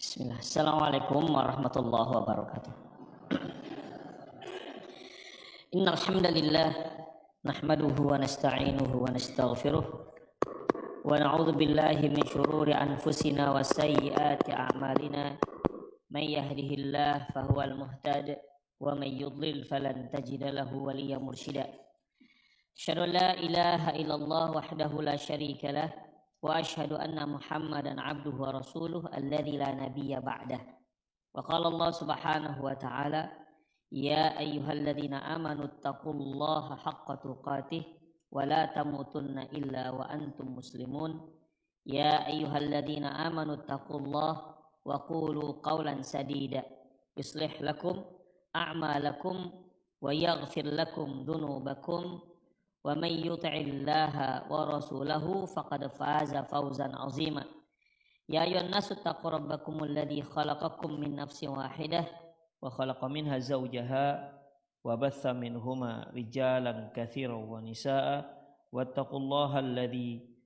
Bismillah. Assalamualaikum warahmatullahi wabarakatuh. Innal hamdalillah nahmaduhu wa nasta'inuhu wa nastaghfiruh wa na'udzu billahi min shururi anfusina wa sayyiati a'malina. May yahdihillahu fahuwal muhtadi wa may yudlil falan tajida lahu waliyyan mursyida. Asyhadu an la ilaha illallah wahdahu la syarika lah wa asyhadu anna Muhammadan abduhu wa rasuluh alladzi la nabiyya ba'dah. Wa qala Allah subhanahu wa ta'ala, ya ayyuhalladzina amanu taqullaha haqqa tuqatih wa la tamutunna illa wa antum muslimun. Ya ayyuhalladzina amanu taqullaha wa qulu qawlan sadida yuslih lakum a'malakum wa yaghfir lakum dhunubakum wa may yuti'illaha wa rasulahu faqad faza fawzan 'azima. Ya ayyuhan nasu taqu rabbakumul ladzi khalaqakum min nafsin wahidah wa khalaqa minha zawjaha wa batha minhuma rijalan katsiran wa nisaa'a wattaqullaha alladzi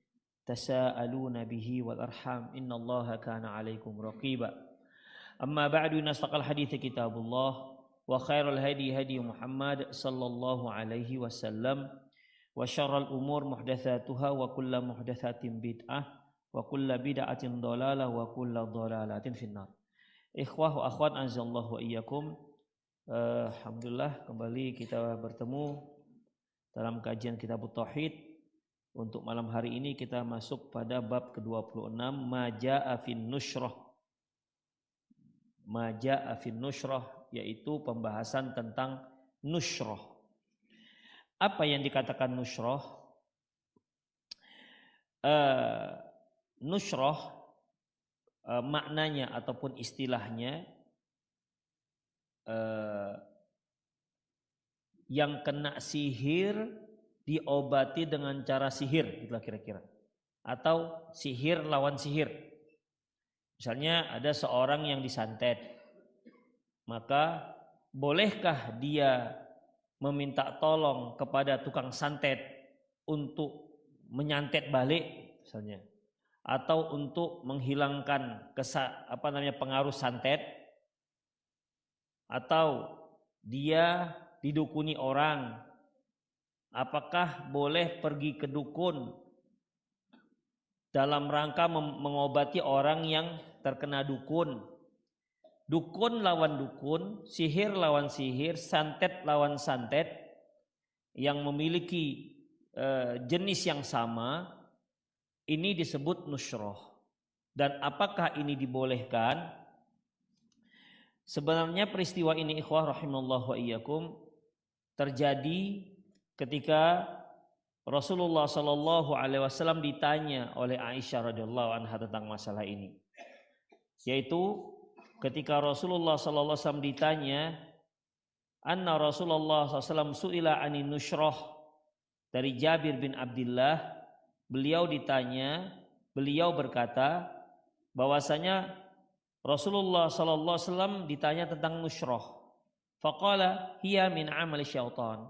tasaaluna bihi wal arham innallaha kana 'alaikum raqiba. Amma ba'du, nastaqal hadithi kitabullah wa khairal hadi hadi Muhammad sallallahu alaihi wasallam wa syarral umur muhdatsatuha wa kullu muhdatsatin bid'ah wa kullu bid'atin dhalalah wa kullu dhalalatin finnar. Ikhwah wa akhwat azallahu wa iyyakum. Alhamdulillah kembali kita bertemu dalam kajian Kitab Tauhid. Untuk malam hari ini kita masuk pada bab ke-26, Maja'a fin nushrah. Maja'a fin nushrah yaitu pembahasan tentang nushrah. Apa yang dikatakan nushrah? Nushrah maknanya ataupun istilahnya yang kena sihir diobati dengan cara sihir, itulah kira-kira. Atau sihir lawan sihir. Misalnya ada seorang yang disantet, maka bolehkah dia meminta tolong kepada tukang santet untuk menyantet balik misalnya, atau untuk menghilangkan pengaruh santet, atau dia didukuni orang, apakah boleh pergi ke dukun dalam rangka mengobati orang yang terkena dukun? Dukun lawan dukun, sihir lawan sihir, santet lawan santet yang memiliki jenis yang sama, ini disebut nushrah. Dan apakah ini dibolehkan? Sebenarnya peristiwa ini, ikhwah rahimallahu wa iyyakum, terjadi ketika Rasulullah sallallahu alaihi wasallam ditanya oleh Aisyah radhiyallahu anha tentang masalah ini. Yaitu ketika Rasulullah sallallahu alaihi wasallam ditanya, anna Rasulullah sallallahu alaihi wasallam su'ila anin nushrah, dari Jabir bin Abdullah, beliau berkata bahwasanya Rasulullah sallallahu alaihi wasallam ditanya tentang nushrah. Faqala hiya min amali syaitan.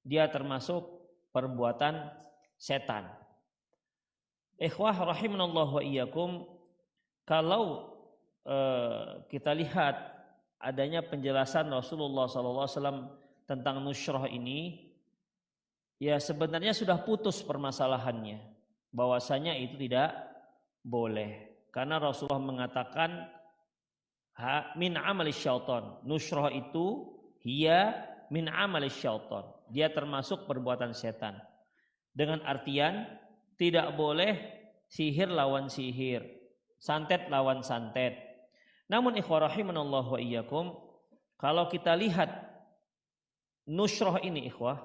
Dia termasuk perbuatan setan. Ikhwah rahimanallahu wa iyyakum, kalau kita lihat adanya penjelasan Rasulullah SAW tentang nushrah ini, ya sebenarnya sudah putus permasalahannya, bahwasanya itu tidak boleh, karena Rasulullah mengatakan min amali syaitan. Nushrah itu hiya min amali syaitan, dia termasuk perbuatan setan, dengan artian tidak boleh sihir lawan sihir, santet lawan santet. Namun ikhwah rahimanallahu wa iyyakum, kalau kita lihat nushrah ini, ikhwah,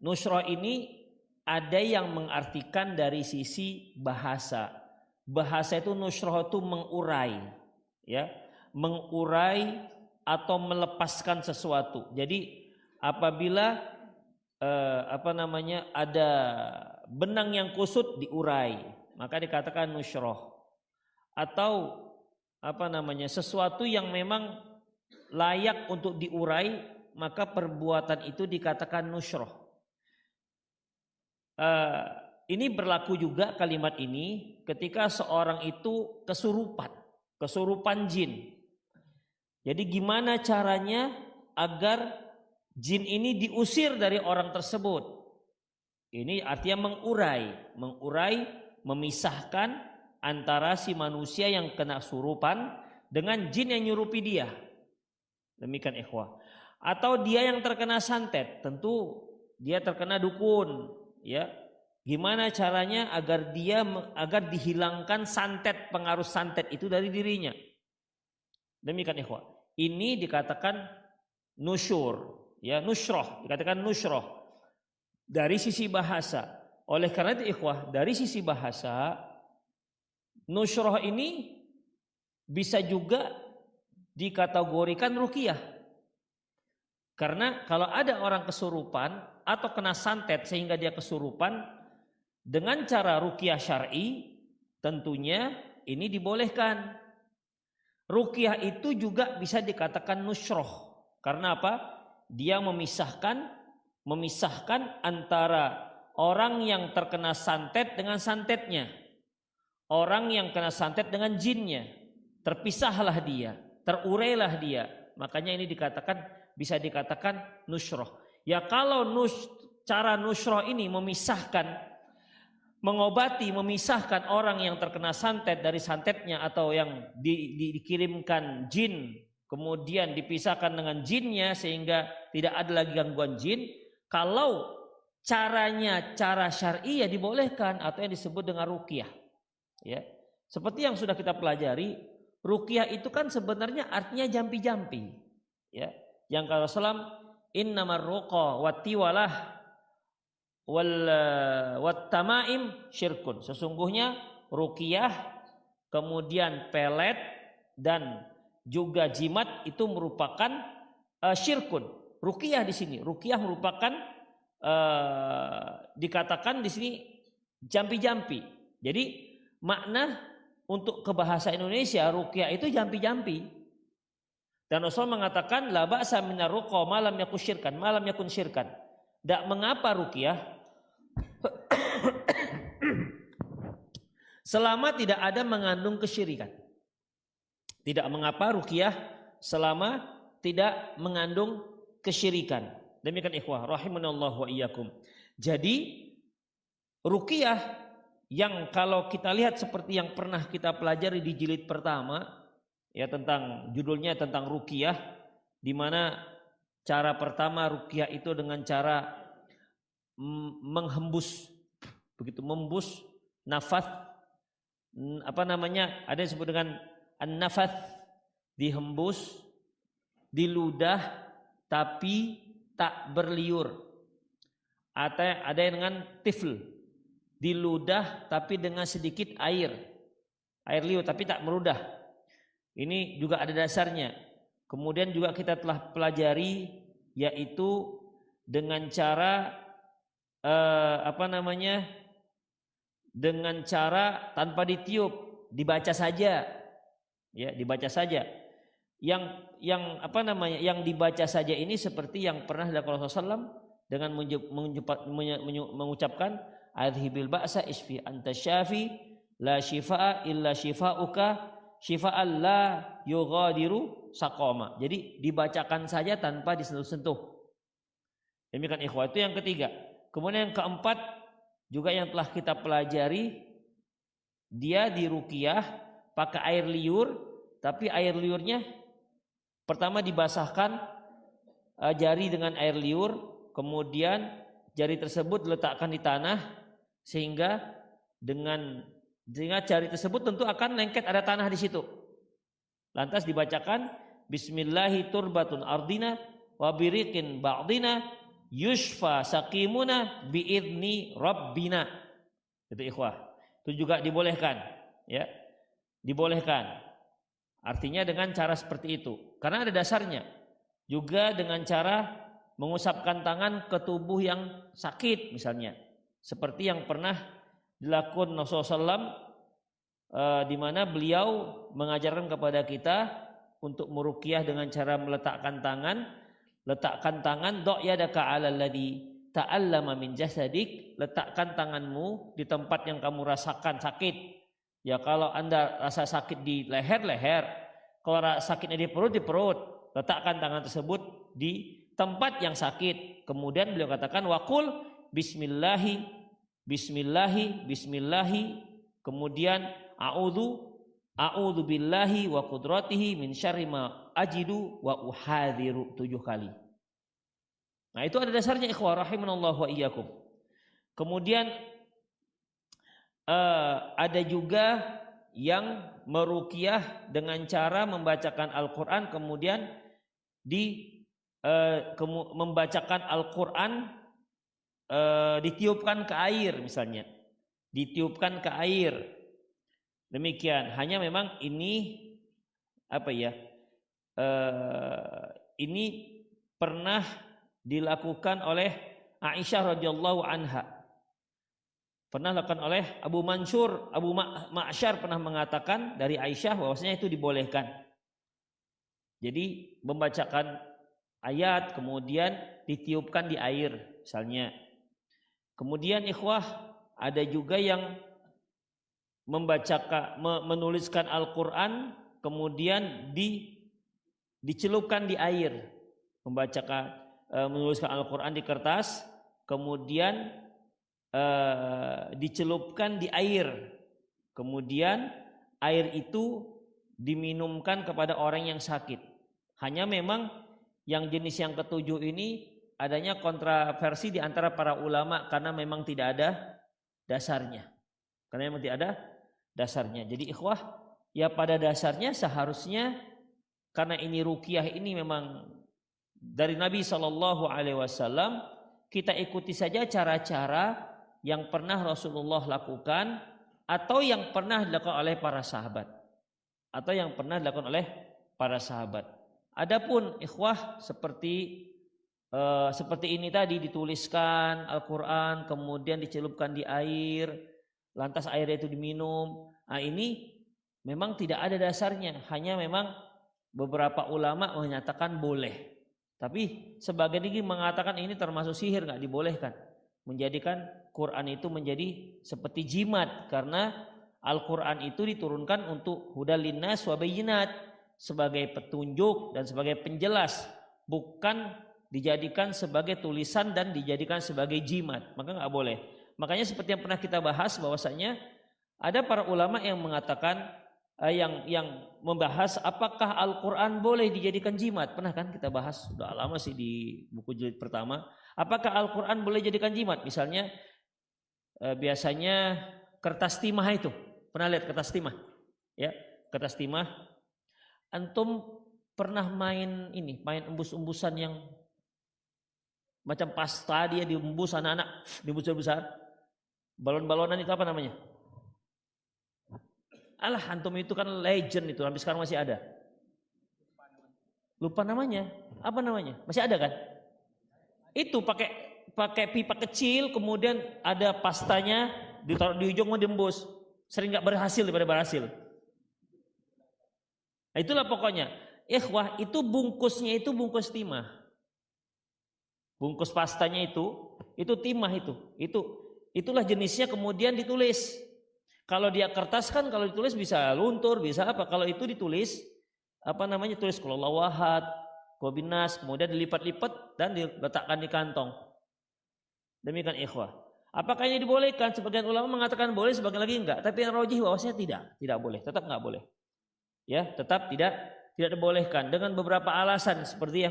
nushrah ini ada yang mengartikan dari sisi bahasa. Bahasa itu nushrah itu mengurai, ya, mengurai atau melepaskan sesuatu. Jadi apabila ada benang yang kusut diurai, maka dikatakan nushrah. Atau sesuatu yang memang layak untuk diurai, maka perbuatan itu dikatakan nushrah. Ini berlaku juga kalimat ini ketika seorang itu kesurupan. kesurupan jin. Jadi gimana caranya agar jin ini diusir dari orang tersebut? Ini artinya mengurai, memisahkan antara si manusia yang kena surupan dengan jin yang nyurupi dia. Demikian ikhwah. Atau dia yang terkena santet, tentu dia terkena dukun, ya. Gimana caranya agar dihilangkan santet, pengaruh santet itu dari dirinya. Demikian ikhwah. Ini dikatakan nusyur, ya, nusroh, dikatakan nusroh dari sisi bahasa. Oleh karena itu ikhwah, dari sisi bahasa nusroh ini bisa juga dikategorikan ruqyah. Karena kalau ada orang kesurupan atau kena santet sehingga dia kesurupan, dengan cara ruqyah syar'i tentunya ini dibolehkan. Ruqyah itu juga bisa dikatakan nusroh. Karena apa? Dia memisahkan antara orang yang terkena santet dengan santetnya. Orang yang kena santet dengan jinnya. Terpisahlah dia, terurailah dia. Makanya ini bisa dikatakan nusroh. Ya kalau cara nusroh ini memisahkan orang yang terkena santet dari santetnya, atau yang dikirimkan jin kemudian dipisahkan dengan jinnya sehingga tidak ada lagi gangguan jin. Kalau cara syar'i ya dibolehkan, atau yang disebut dengan ruqyah. Ya, seperti yang sudah kita pelajari, ruqyah itu kan sebenarnya artinya jampi-jampi. Ya, yang kata Rasulullah, innamar ruqa wattiwalah wat tamaim syirkun. Sesungguhnya ruqyah, kemudian pelet dan juga jimat itu merupakan syirkun. Ruqyah di sini, ruqyah merupakan dikatakan di sini jampi-jampi. Jadi makna untuk ke bahasa Indonesia ruqyah itu jampi-jampi. Dan Rasul mengatakan la ba'sa minar ruqa ma lam yakun syirkan. Tidak mengapa ruqyah selama tidak ada mengandung kesyirikan. Tidak mengapa ruqyah selama tidak mengandung kesyirikan. Demikian ikhwah rahimanallahu wa iyyakum. Jadi ruqyah yang kalau kita lihat seperti yang pernah kita pelajari di jilid pertama, ya, tentang judulnya tentang ruqyah, di mana cara pertama ruqyah itu dengan cara menghembus, begitu membus nafas, ada yang disebut dengan an-nafas, dihembus di ludah tapi tak berliur. Ada yang dengan tifl, di ludah tapi dengan sedikit air liur tapi tak meludah. Ini juga ada dasarnya. Kemudian juga kita telah pelajari, yaitu dengan cara dengan cara tanpa ditiup, dibaca saja. Ya, dibaca saja. Yang dibaca saja ini seperti yang pernah dilakukan Rasulullah dengan mengucapkan adhibil ba'sa isfi anta syafi la shifaa illa shifauka syifa'an la yughadiru saqama. Jadi dibacakan saja tanpa disentuh-sentuh. Demikian ikhwah, itu yang ketiga. Kemudian yang keempat juga yang telah kita pelajari, dia diruqyah pakai air liur, tapi air liurnya pertama dibasahkan jari dengan air liur, kemudian jari tersebut diletakkan di tanah sehingga jari tersebut tentu akan lengket, ada tanah di situ. Lantas dibacakan bismillahi turbatun ardina wa biriqin ba'dina yushfa saqimuna biidni rabbina. Itu ikhwah. Itu juga dibolehkan, ya. Dibolehkan. Artinya dengan cara seperti itu. Karena ada dasarnya. Juga dengan cara mengusapkan tangan ke tubuh yang sakit misalnya. Seperti yang pernah dilakukan Rasulullah SAW, di mana beliau mengajarkan kepada kita untuk meruqyah dengan cara meletakkan tangan, do' yadaka 'alal ladzi ta'allama min jasadik, letakkan tanganmu di tempat yang kamu rasakan sakit Ya kalau Anda rasa sakit di leher, leher. Kalau sakitnya di perut, letakkan tangan tersebut di tempat yang sakit. Kemudian beliau katakan waqul bismillahi, bismillahi, bismillahi. Kemudian a'udzu billahi wa qudratihi min syarri ma ajidu wa uhadhiru 7 kali. Nah, itu ada dasarnya ikhwah rahimanallahu wa iyyakum. Kemudian ada juga yang meruqyah dengan cara membacakan Al-Qur'an kemudian membacakan Al-Qur'an ditiupkan ke air misalnya. Ditiupkan ke air. Demikian. Hanya memang ini ini pernah dilakukan oleh Aisyah radhiyallahu anha. Pernah dilakukan oleh Abu Mansur, Abu Ma'syar pernah mengatakan dari Aisyah bahwasanya itu dibolehkan. Jadi membacakan ayat kemudian ditiupkan di air misalnya. Kemudian ikhwah ada juga yang menuliskan Al-Qur'an kemudian dicelupkan di air. Menuliskan Al-Qur'an di kertas kemudian dicelupkan di air. Kemudian air itu diminumkan kepada orang yang sakit. Hanya memang yang jenis yang ketujuh ini adanya kontroversi di antara para ulama karena memang tidak ada dasarnya. Karena memang tidak ada dasarnya. Jadi ikhwah, ya pada dasarnya seharusnya karena ini ruqyah ini memang dari Nabi SAW, kita ikuti saja cara-cara yang pernah Rasulullah lakukan atau yang pernah dilakukan oleh para sahabat. Adapun ikhwah seperti ini tadi dituliskan Al-Qur'an kemudian dicelupkan di air, lantas airnya itu diminum. Nah, ini memang tidak ada dasarnya, hanya memang beberapa ulama menyatakan boleh. Tapi sebagian lagi mengatakan ini termasuk sihir, enggak dibolehkan. Menjadikan Quran itu menjadi seperti jimat karena Al-Quran itu diturunkan untuk hudal linnas wa bayyinat, sebagai petunjuk dan sebagai penjelas, bukan dijadikan sebagai tulisan dan dijadikan sebagai jimat. Maka nggak boleh. Makanya seperti yang pernah kita bahas bahwasanya ada para ulama yang mengatakan yang membahas apakah Al-Quran boleh dijadikan jimat. Pernah kan kita bahas, sudah lama sih di buku jilid pertama. Apakah Al-Quran boleh dijadikan jimat? Misalnya biasanya kertas timah itu. Pernah lihat kertas timah? Ya, kertas timah. Antum pernah main embus-embusan yang macam pasta, dia diembus anak-anak, diembus besar. Balon-balonan itu apa namanya? Alah, antum itu kan legend itu, sampai sekarang masih ada. Lupa namanya. Apa namanya? Masih ada kan? Itu pakai pipa kecil, kemudian ada pastanya, ditaruh di ujung mau diembus. Sering nggak berhasil daripada berhasil. Nah, itulah pokoknya. Ikhwah, itu bungkusnya itu bungkus timah. Bungkus pastanya itu timah itu. Itulah jenisnya kemudian ditulis. Kalau dia kertas kan kalau ditulis bisa luntur, bisa apa. Kalau itu ditulis tulis qul huwallahu ahad, Binas, kemudian dilipat-lipat dan diletakkan di kantong. Demikian ikhwah. Apakah ini dibolehkan? Sebagian ulama mengatakan boleh, sebagian lagi enggak. Tapi yang rajih bahwasanya tidak boleh, tetap enggak boleh. Ya, tetap tidak dibolehkan dengan beberapa alasan seperti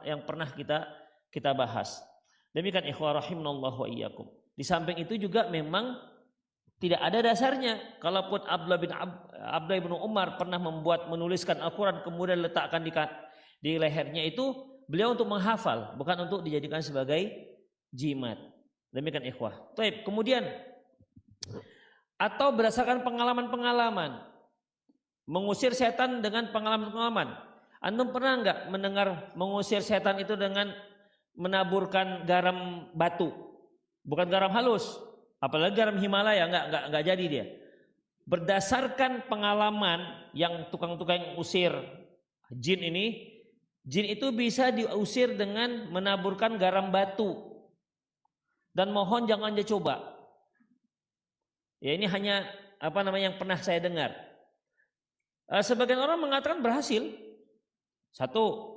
yang pernah kita bahas. Demikian ikhwah rahimanallahu wa iyyakum. Di samping itu juga memang tidak ada dasarnya. Kalaupun Abdullah bin Umar pernah menuliskan Al-Quran kemudian letakkan di lehernya itu, beliau untuk menghafal, bukan untuk dijadikan sebagai jimat. Demikian ikhwah. Baik, kemudian atau berdasarkan pengalaman-pengalaman, mengusir setan dengan pengalaman-pengalaman. Antum pernah enggak mendengar mengusir setan itu dengan menaburkan garam batu? Bukan garam halus, apalagi garam Himalaya, enggak jadi dia. Berdasarkan pengalaman yang tukang-tukang usir jin ini, jin itu bisa diusir dengan menaburkan garam batu. Dan mohon jangan dia coba. Ya, ini hanya yang pernah saya dengar. Sebagian orang mengatakan berhasil. Satu,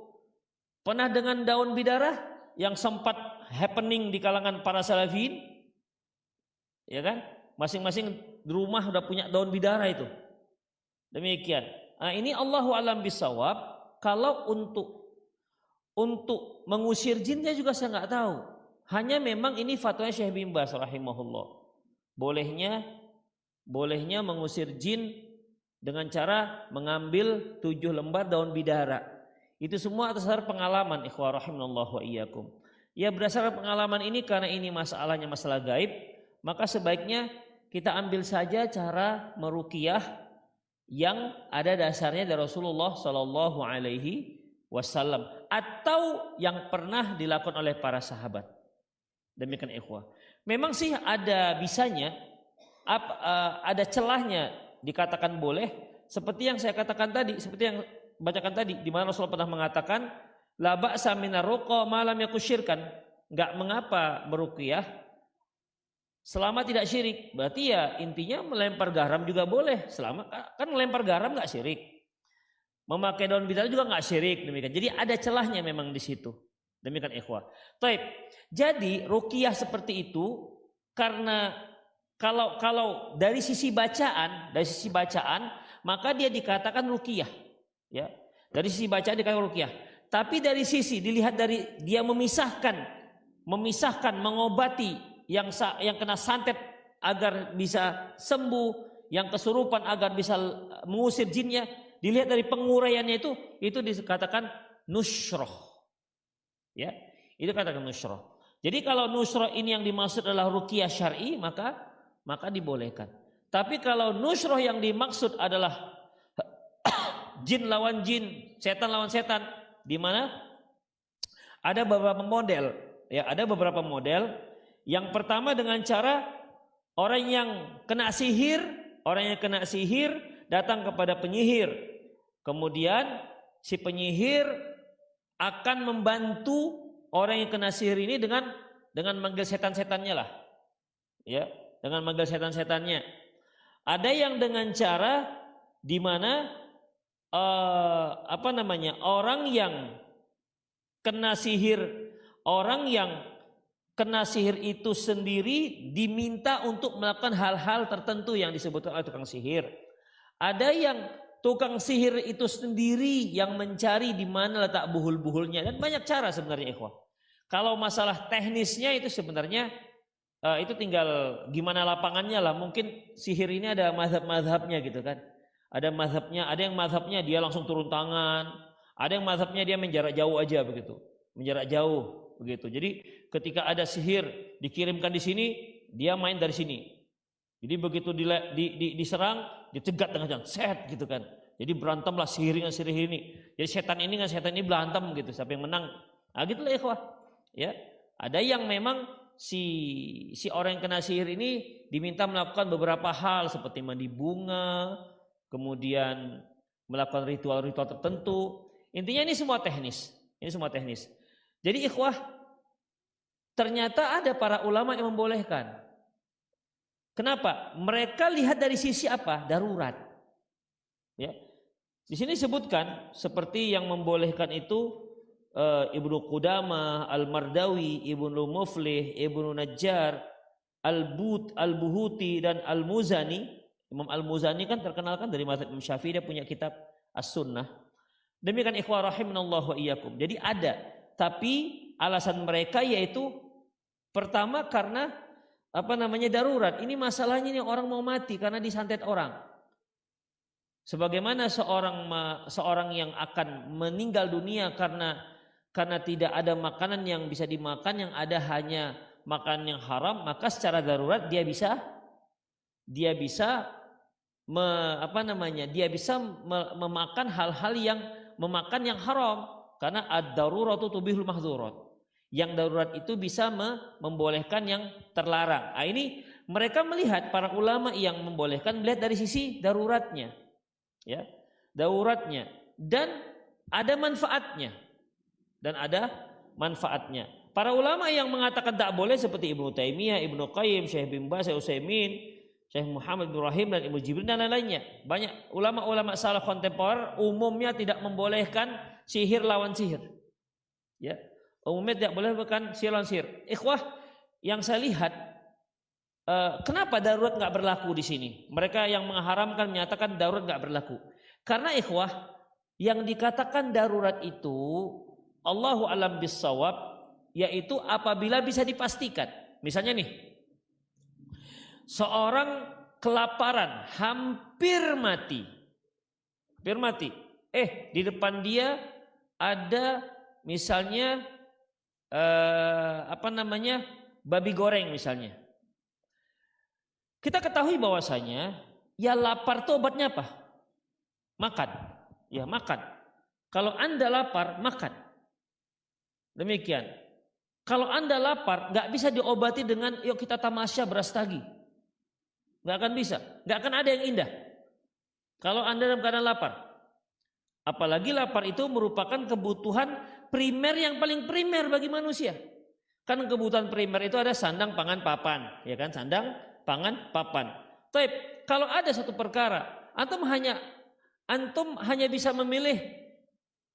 pernah dengan daun bidara yang sempat happening di kalangan para salafin, ya kan? Masing-masing di rumah udah punya daun bidara itu. Demikian. Nah, ini Allahu a'lam bishawab. Kalau untuk mengusir jinnya juga saya nggak tahu. Hanya memang ini fatwa Syekh bin Baz rahimahullah. Bolehnya mengusir jin dengan cara mengambil 7 lembar daun bidara. Itu semua atas dasar pengalaman, ikhwah rahimanallah wa iyyakum. Ya, berdasarkan pengalaman ini, karena ini masalahnya masalah gaib, maka sebaiknya kita ambil saja cara meruqyah yang ada dasarnya dari Rasulullah Shallallahu Alaihi Wasallam atau yang pernah dilakukan oleh para sahabat. Demikian ikhwah. Memang sih ada bisanya, ada celahnya dikatakan boleh, seperti yang saya katakan tadi, seperti yang bacakan tadi, di mana Rasulullah pernah mengatakan la ba'sa minar ruqa ma lam yakusyirkan. Enggak mengapa meruqyah selama tidak syirik. Berarti ya intinya melempar garam juga boleh, selama kan melempar garam enggak syirik. Memakai daun bidara juga enggak syirik, demikian. Jadi ada celahnya memang di situ. Demikian ikhwah. Taib. Jadi ruqyah seperti itu karena kalau dari sisi bacaan maka dia dikatakan ruqyah. Ya, dari sisi bacaan dikatakan ruqyah. Tapi dari sisi dilihat dari dia memisahkan, mengobati yang kena santet agar bisa sembuh, yang kesurupan agar bisa mengusir jinnya, dilihat dari penguraiannya itu dikatakan nusroh. Ya, itu katakan nusroh. Jadi kalau nusroh ini yang dimaksud adalah ruqyah syar'i, maka dibolehkan. Tapi kalau nusroh yang dimaksud adalah jin lawan jin, setan lawan setan, di mana ada beberapa model, ya, ada beberapa model. Yang pertama dengan cara orang yang kena sihir datang kepada penyihir. Kemudian si penyihir akan membantu orang yang kena sihir ini dengan manggil setan-setannya lah. Ya, dengan manggil setan-setannya. Ada yang dengan cara di mana orang yang kena sihir itu sendiri diminta untuk melakukan hal-hal tertentu yang disebutkan oleh tukang sihir. Ada yang tukang sihir itu sendiri yang mencari di mana letak buhul-buhulnya, dan banyak cara sebenarnya ikhwah. Kalau masalah teknisnya itu sebenarnya itu tinggal gimana lapangannya lah. Mungkin sihir ini ada mazhab-mazhabnya gitu kan. Ada yang mazhabnya dia langsung turun tangan, ada yang mazhabnya dia menjarak jauh aja begitu. Jadi ketika ada sihir dikirimkan di sini, dia main dari sini. Jadi begitu diserang, dicegat dengan jalan set gitu kan. Jadi berantemlah sihir dengan sihir ini. Jadi setan ini dengan setan ini berantem gitu, siapa yang menang. Nah gitulah ikhwah. Ya, ada yang memang si orang yang kena sihir ini diminta melakukan beberapa hal seperti mandi bunga, kemudian melakukan ritual-ritual tertentu. Intinya ini semua teknis. Jadi ikhwah, ternyata ada para ulama yang membolehkan. Kenapa? Mereka lihat dari sisi apa? Darurat. Ya. Di sini disebutkan seperti yang membolehkan itu Ibnu Qudamah, Al-Mardawi, Ibnu Muflih, Ibnu Najjar, Al-Buhuti dan Al-Muzani. Imam Al-Muzani kan terkenal kan dari mazhab Imam Syafi'i, dia punya kitab As-Sunnah. Demikian ikhwah rahimanallahu wa iyyakum. Jadi ada, tapi alasan mereka yaitu pertama karena darurat. Ini masalahnya, ini orang mau mati karena disantet orang. Sebagaimana seorang yang akan meninggal dunia karena tidak ada makanan yang bisa dimakan, yang ada hanya makanan yang haram, maka secara darurat dia bisa memakan hal-hal yang haram, karena ad-daruratu tubihul mahdzurat. Yang darurat itu bisa membolehkan yang terlarang. Nah, ini mereka melihat, para ulama yang membolehkan melihat dari sisi daruratnya. Ya, daruratnya dan ada manfaatnya. Para ulama yang mengatakan tak boleh seperti Ibnu Taimiyah, Ibnu Qayyim, Syekh bin Baz, Syekh Utsaimin, Syekh Muhammad bin Ibrahim dan Ibnu Jibril dan lain-lainnya. Banyak ulama-ulama salaf kontemporer umumnya tidak membolehkan sihir lawan sihir. Ya, umumnya tidak boleh bukan sihir lawan sihir. Ikhwah, yang saya lihat kenapa darurat nggak berlaku di sini? Mereka yang mengharamkan menyatakan darurat nggak berlaku. Karena ikhwah, yang dikatakan darurat itu Allahu a'lam bissawab, yaitu apabila bisa dipastikan. Misalnya nih, seorang kelaparan, hampir mati. Di depan dia ada misalnya babi goreng misalnya. Kita ketahui bahwasanya ya lapar itu obatnya apa? Makan. Ya makan. Kalau Anda lapar, makan. Demikian. Kalau Anda lapar, nggak bisa diobati dengan yuk kita tamasya beras tagi. Nggak akan bisa. Nggak akan ada yang indah. Kalau Anda dalam keadaan lapar. Apalagi lapar itu merupakan kebutuhan primer yang paling primer bagi manusia. Kan kebutuhan primer itu ada sandang, pangan, papan. Ya kan, sandang, pangan, papan. Tapi kalau ada satu perkara, antum hanya bisa memilih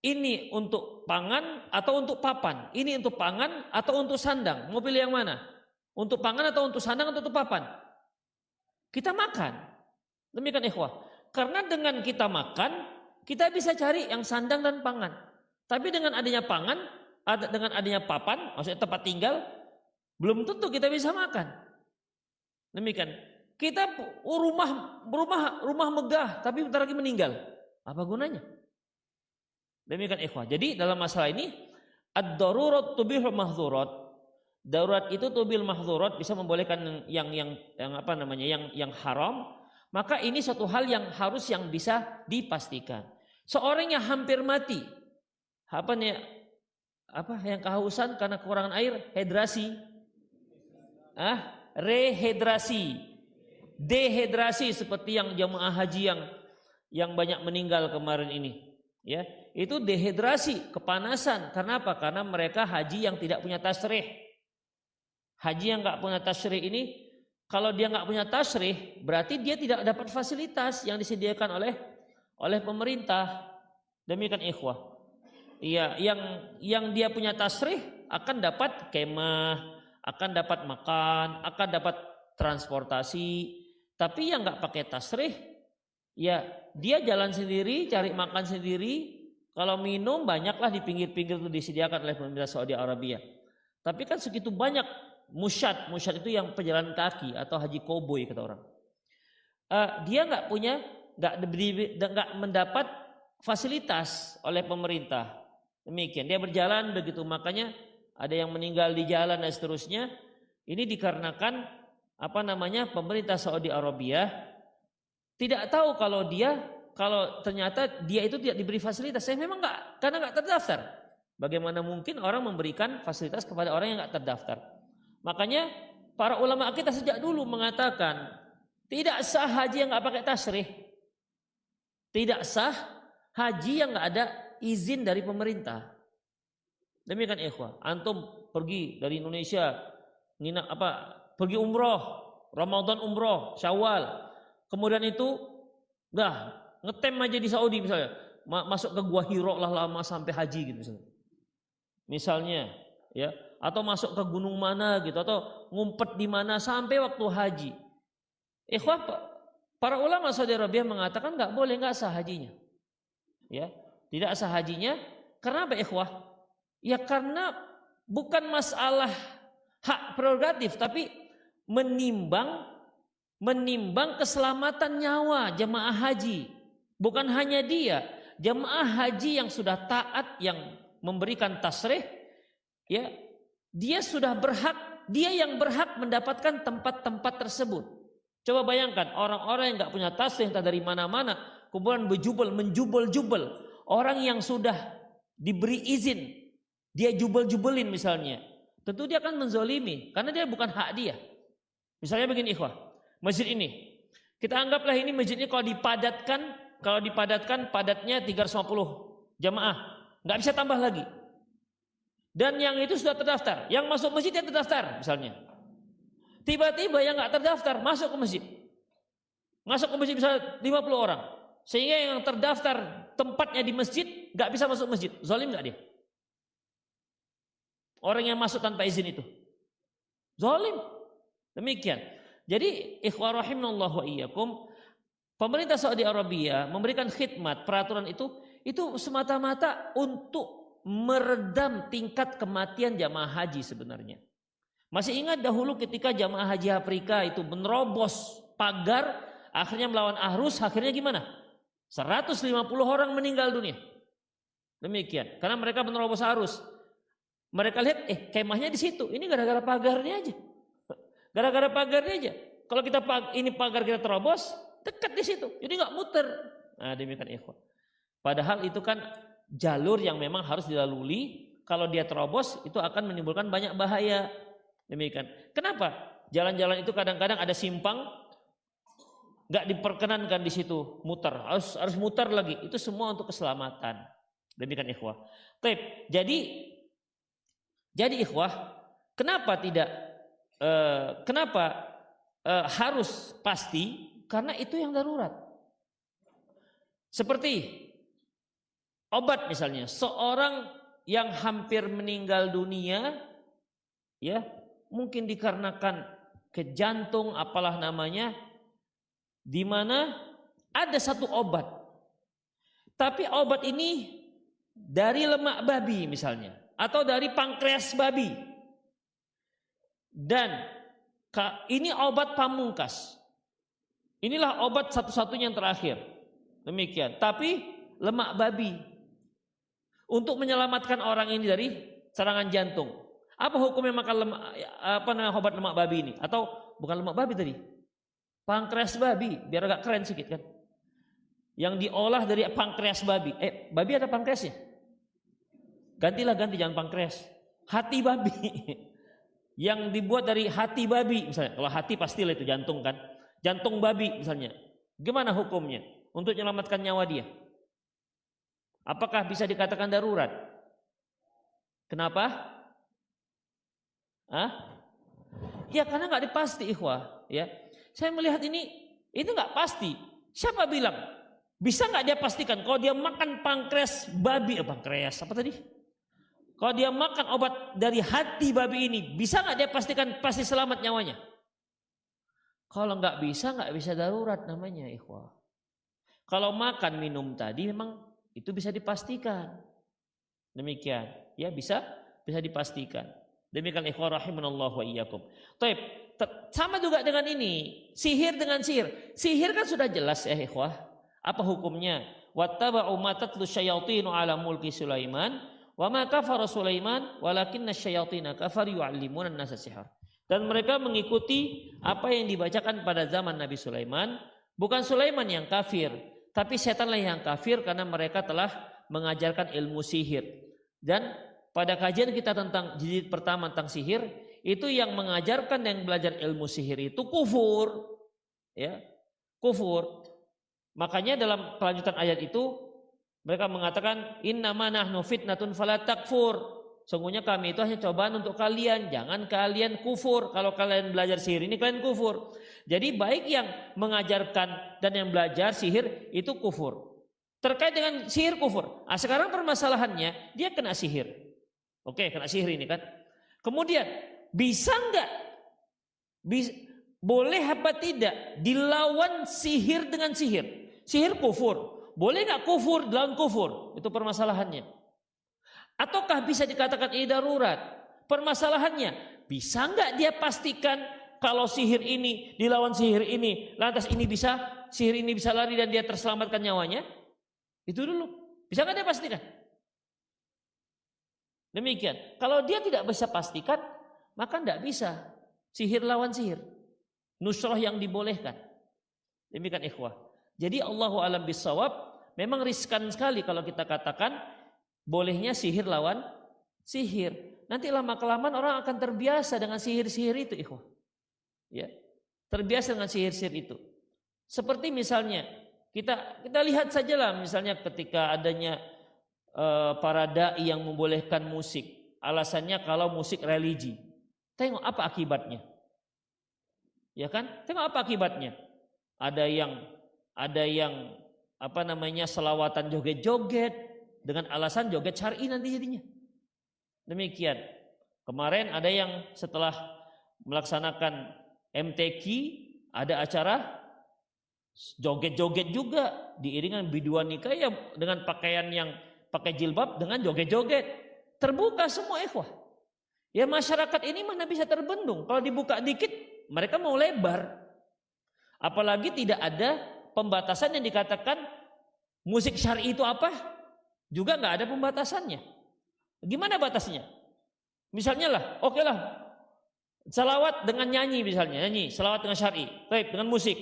ini untuk pangan atau untuk papan. Ini untuk pangan atau untuk sandang. Mau pilih yang mana? Untuk pangan atau untuk sandang atau untuk papan? Kita makan. Demikian ikhwah. Karena dengan kita makan, kita bisa cari yang sandang dan pangan. Tapi dengan adanya pangan, dengan adanya papan, maksudnya tempat tinggal, belum tentu kita bisa makan. Demikian. Kita rumah megah, tapi bentar lagi meninggal. Apa gunanya? Demikian ikhwah. Jadi dalam masalah ini, ad-darurat tubihul mahdzurat. Darurat itu tubil mahdzurat, bisa membolehkan yang haram. Maka ini suatu hal yang harus yang bisa dipastikan. Seorang yang hampir mati, yang kehausan karena kekurangan air, rehidrasi, dehidrasi seperti yang jamaah haji yang banyak meninggal kemarin ini, ya, itu dehidrasi, kepanasan. Karena apa? Karena mereka haji yang tidak punya tasrih. Haji yang nggak punya tasrih ini, kalau dia nggak punya tasrih, berarti dia tidak dapat fasilitas yang disediakan oleh pemerintah. Demikian ikhwah. Iya, yang dia punya tasrih akan dapat kemah, akan dapat makan, akan dapat transportasi. Tapi yang nggak pakai tasrih, ya dia jalan sendiri, cari makan sendiri. Kalau minum banyaklah di pinggir-pinggir itu disediakan oleh pemerintah Saudi Arabia. Tapi kan segitu banyak musyad itu yang pejalan kaki atau haji koboi kata orang. Dia nggak mendapat fasilitas oleh pemerintah. Demikian, dia berjalan begitu, makanya ada yang meninggal di jalan dan seterusnya. Ini dikarenakan pemerintah Saudi Arabia tidak tahu kalau ternyata dia itu tidak diberi fasilitas. Saya memang karena nggak terdaftar. Bagaimana mungkin orang memberikan fasilitas kepada orang yang nggak terdaftar? Makanya para ulama kita sejak dulu mengatakan tidak sah haji yang nggak pakai tasrih. Tidak sah haji yang nggak ada izin dari pemerintah. Demikian ikhwah. Antum pergi dari Indonesia pergi umroh, Ramadan umroh, Syawal. Kemudian itu ngetem aja di Saudi misalnya, masuk ke Gua Hiro lah lama sampai haji gitu misalnya, ya, atau masuk ke gunung mana gitu, atau ngumpet di mana sampai waktu haji. Ikhwah, para ulama Saudi Arabia mengatakan nggak sah hajinya, ya, tidak sah hajinya. Karena apa ikhwah? Ya karena bukan masalah hak prerogatif, tapi menimbang keselamatan nyawa jemaah haji. Bukan hanya dia, jemaah haji yang sudah taat, yang memberikan tasrih, ya, dia yang berhak mendapatkan tempat-tempat tersebut. Coba bayangkan orang-orang yang nggak punya tasrih entah dari mana-mana, kemudian menjubel. Orang yang sudah diberi izin, dia jubelin misalnya, tentu dia akan menzolimi karena dia bukan hak dia. Misalnya begini ikhwah, masjid ini kita anggaplah ini masjid ini kalau dipadatkan padatnya 350 jamaah. Nggak bisa tambah lagi. Dan yang itu sudah terdaftar. Yang masuk masjid yang terdaftar misalnya. Tiba-tiba yang nggak terdaftar masuk ke masjid. Masuk ke masjid bisa 50 orang. Sehingga yang terdaftar tempatnya di masjid nggak bisa masuk masjid. Zalim nggak dia? Orang yang masuk tanpa izin itu zalim. Demikian. Jadi ikhwah rahimanallahu wa iyyakum, pemerintah Saudi Arabia memberikan khidmat peraturan itu semata-mata untuk meredam tingkat kematian jamaah haji sebenarnya. Masih ingat dahulu ketika jamaah haji Afrika itu menerobos pagar, akhirnya melawan arus, akhirnya gimana? 150 orang meninggal dunia. Demikian, karena mereka menerobos arus. Mereka lihat, kemahnya di situ. Ini gara-gara pagarnya aja. Gara-gara pagarnya aja. Kalau kita ini pagar kita terobos, dekat di situ. Jadi nggak muter. Nah, demikian ikhwan. Padahal itu kan jalur yang memang harus dilalui. Kalau dia terobos, itu akan menimbulkan banyak bahaya. Demikian. Kenapa? Jalan-jalan itu kadang-kadang ada simpang, nggak diperkenankan di situ muter. Harus muter lagi. Itu semua untuk keselamatan. Demikian ikhwah. Jadi ikhwah, kenapa harus pasti? Karena itu yang darurat. Seperti obat misalnya, seorang yang hampir meninggal dunia, ya mungkin dikarenakan ke jantung, apalah namanya, di mana ada satu obat, tapi obat ini dari lemak babi misalnya, atau dari pankreas babi. Dan ini obat pamungkas. Inilah obat satu-satunya yang terakhir. Demikian. Tapi lemak babi. Untuk menyelamatkan orang ini dari serangan jantung. Apa hukumnya makan obat lemak babi ini? Atau bukan lemak babi tadi? Pankreas babi. Biar agak keren sedikit kan. Yang diolah dari pankreas babi. Babi ada pankreasnya? Ganti jangan pankreas. Hati babi. Yang dibuat dari hati babi misalnya. Kalau hati pastilah itu jantung kan. Jantung babi misalnya. Gimana hukumnya untuk menyelamatkan nyawa dia? Apakah bisa dikatakan darurat? Kenapa? Ya karena nggak dipasti ikhwah. Ya, saya melihat itu nggak pasti. Siapa bilang? Bisa nggak dia pastikan kalau dia makan pankreas babi? Pankreas apa tadi? Kalau dia makan obat dari hati babi ini, bisa nggak dia pastikan pasti selamat nyawanya? Kalau nggak bisa darurat namanya ikhwah. Kalau makan minum tadi memang itu bisa dipastikan. Demikian, ya bisa dipastikan. Demikian ikhwah rahimanallahu wa iyyakum. Taib, sama juga dengan ini, sihir dengan sihir. Sihir kan sudah jelas ya ikhwah. Apa hukumnya? Wattaba'u ma tatlu syayatinu ala mulki Sulaiman. Wa ma kafara Sulaiman walakinna syayatina kafaru yu'allimuna an-nasa sihr. Dan mereka mengikuti apa yang dibacakan pada zaman Nabi Sulaiman. Bukan Sulaiman yang kafir, tapi setanlah yang kafir karena mereka telah mengajarkan ilmu sihir. Dan pada kajian kita tentang jilid pertama tentang sihir, itu yang mengajarkan dan belajar ilmu sihir itu kufur. Ya, kufur. Makanya dalam kelanjutan ayat itu mereka mengatakan innama nahnu fitnatun fala takfur. Sungguhnya kami itu hanya cobaan untuk kalian, jangan kalian kufur. Kalau kalian belajar sihir ini kalian kufur. Jadi baik yang mengajarkan dan yang belajar sihir itu kufur. Terkait dengan sihir kufur. Sekarang permasalahannya dia kena sihir. Oke, kena sihir ini kan. Kemudian bisa enggak? Boleh apa tidak dilawan sihir dengan sihir? Sihir kufur. Boleh nggak kufur dalam kufur? Itu permasalahannya. Ataukah bisa dikatakan ini darurat? Permasalahannya, bisa nggak dia pastikan kalau sihir ini dilawan sihir ini, lantas sihir ini bisa lari dan dia terselamatkan nyawanya? Itu dulu. Bisa nggak dia pastikan? Demikian. Kalau dia tidak bisa pastikan, maka nggak bisa sihir lawan sihir. Nusrah yang dibolehkan. Demikian ikhwah. Jadi Allahu a'lam bissawab, memang riskan sekali kalau kita katakan bolehnya sihir lawan sihir. Nanti lama-kelamaan orang akan terbiasa dengan sihir-sihir itu ikhwah. Ya. Terbiasa dengan sihir-sihir itu. Seperti misalnya kita lihat sajalah misalnya ketika adanya para dai yang membolehkan musik. Alasannya kalau musik religi. Tengok apa akibatnya. Ya kan? Tengok apa akibatnya. ada yang apa namanya selawatan joget-joget dengan alasan joget syar'i nanti jadinya. Demikian. Kemarin ada yang setelah melaksanakan MTQ ada acara joget-joget juga diiringan biduan nikah ya dengan pakaian yang pakai jilbab dengan joget-joget. Terbuka semua ikhwah. Ya masyarakat ini mana bisa terbendung. Kalau dibuka dikit mereka mau lebar. Apalagi tidak ada pembatasan yang dikatakan musik syar'i itu apa? Juga nggak ada pembatasannya. Gimana batasnya? Misalnya lah, oke lah, salawat dengan nyanyi misalnya, nyanyi, salawat dengan syar'i, baik dengan musik.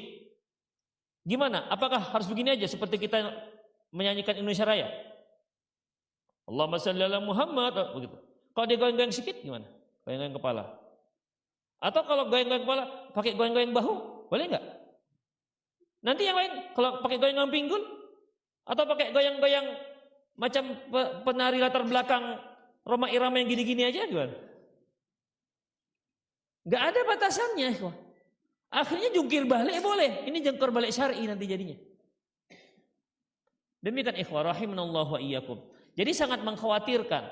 Gimana? Apakah harus begini aja seperti kita menyanyikan Indonesia Raya? Allahumma shalli ala Muhammad, begitu. Kalau dia goyang-goyang sedikit gimana? Goyang-goyang kepala. Atau kalau goyang-goyang kepala pakai goyang-goyang bahu, boleh nggak? Nanti yang lain kalau pakai goyang-goyang pinggul atau pakai goyang-goyang macam penari latar belakang Roma Irama yang gini-gini aja gimana? Gak ada batasannya. Akhirnya jungkir balik boleh. Ini jungkir balik syar'i nanti jadinya. Demikian ikhwah rahimanallahu wa iyyakum. Jadi sangat mengkhawatirkan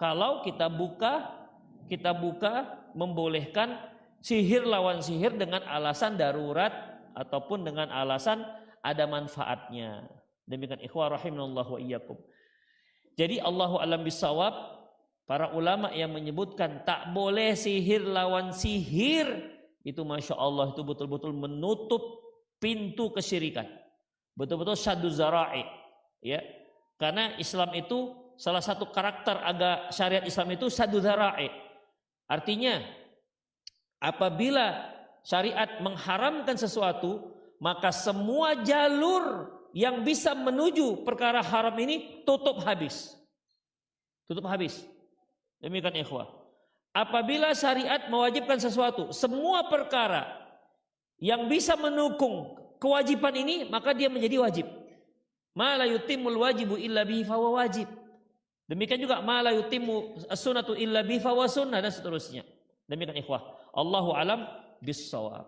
kalau kita buka membolehkan sihir lawan sihir dengan alasan darurat ataupun dengan alasan ada manfaatnya. Demikian ikhwah rahimanallahu wa iyyakum. Jadi Allahu a'lam bissawab. Para ulama yang menyebutkan tak boleh sihir lawan sihir itu masya Allah itu betul-betul menutup pintu kesyirikan, betul-betul syaddu zara'i, ya. Karena Islam itu salah satu karakter agak syariat Islam itu syaddu zara'i. Artinya apabila syariat mengharamkan sesuatu maka semua jalur yang bisa menuju perkara haram ini tutup habis. Tutup habis. Demikian ikhwah. Apabila syariat mewajibkan sesuatu, semua perkara yang bisa mendukung kewajiban ini, maka dia menjadi wajib. Ma la yutimul wajibu illa bihi fahuwa wajib. Demikian juga ma la yutimmu as-sunnatu illa bihi fahuwa sunnah dan seterusnya. Demikian ikhwah. Allahu alam bis-shawab.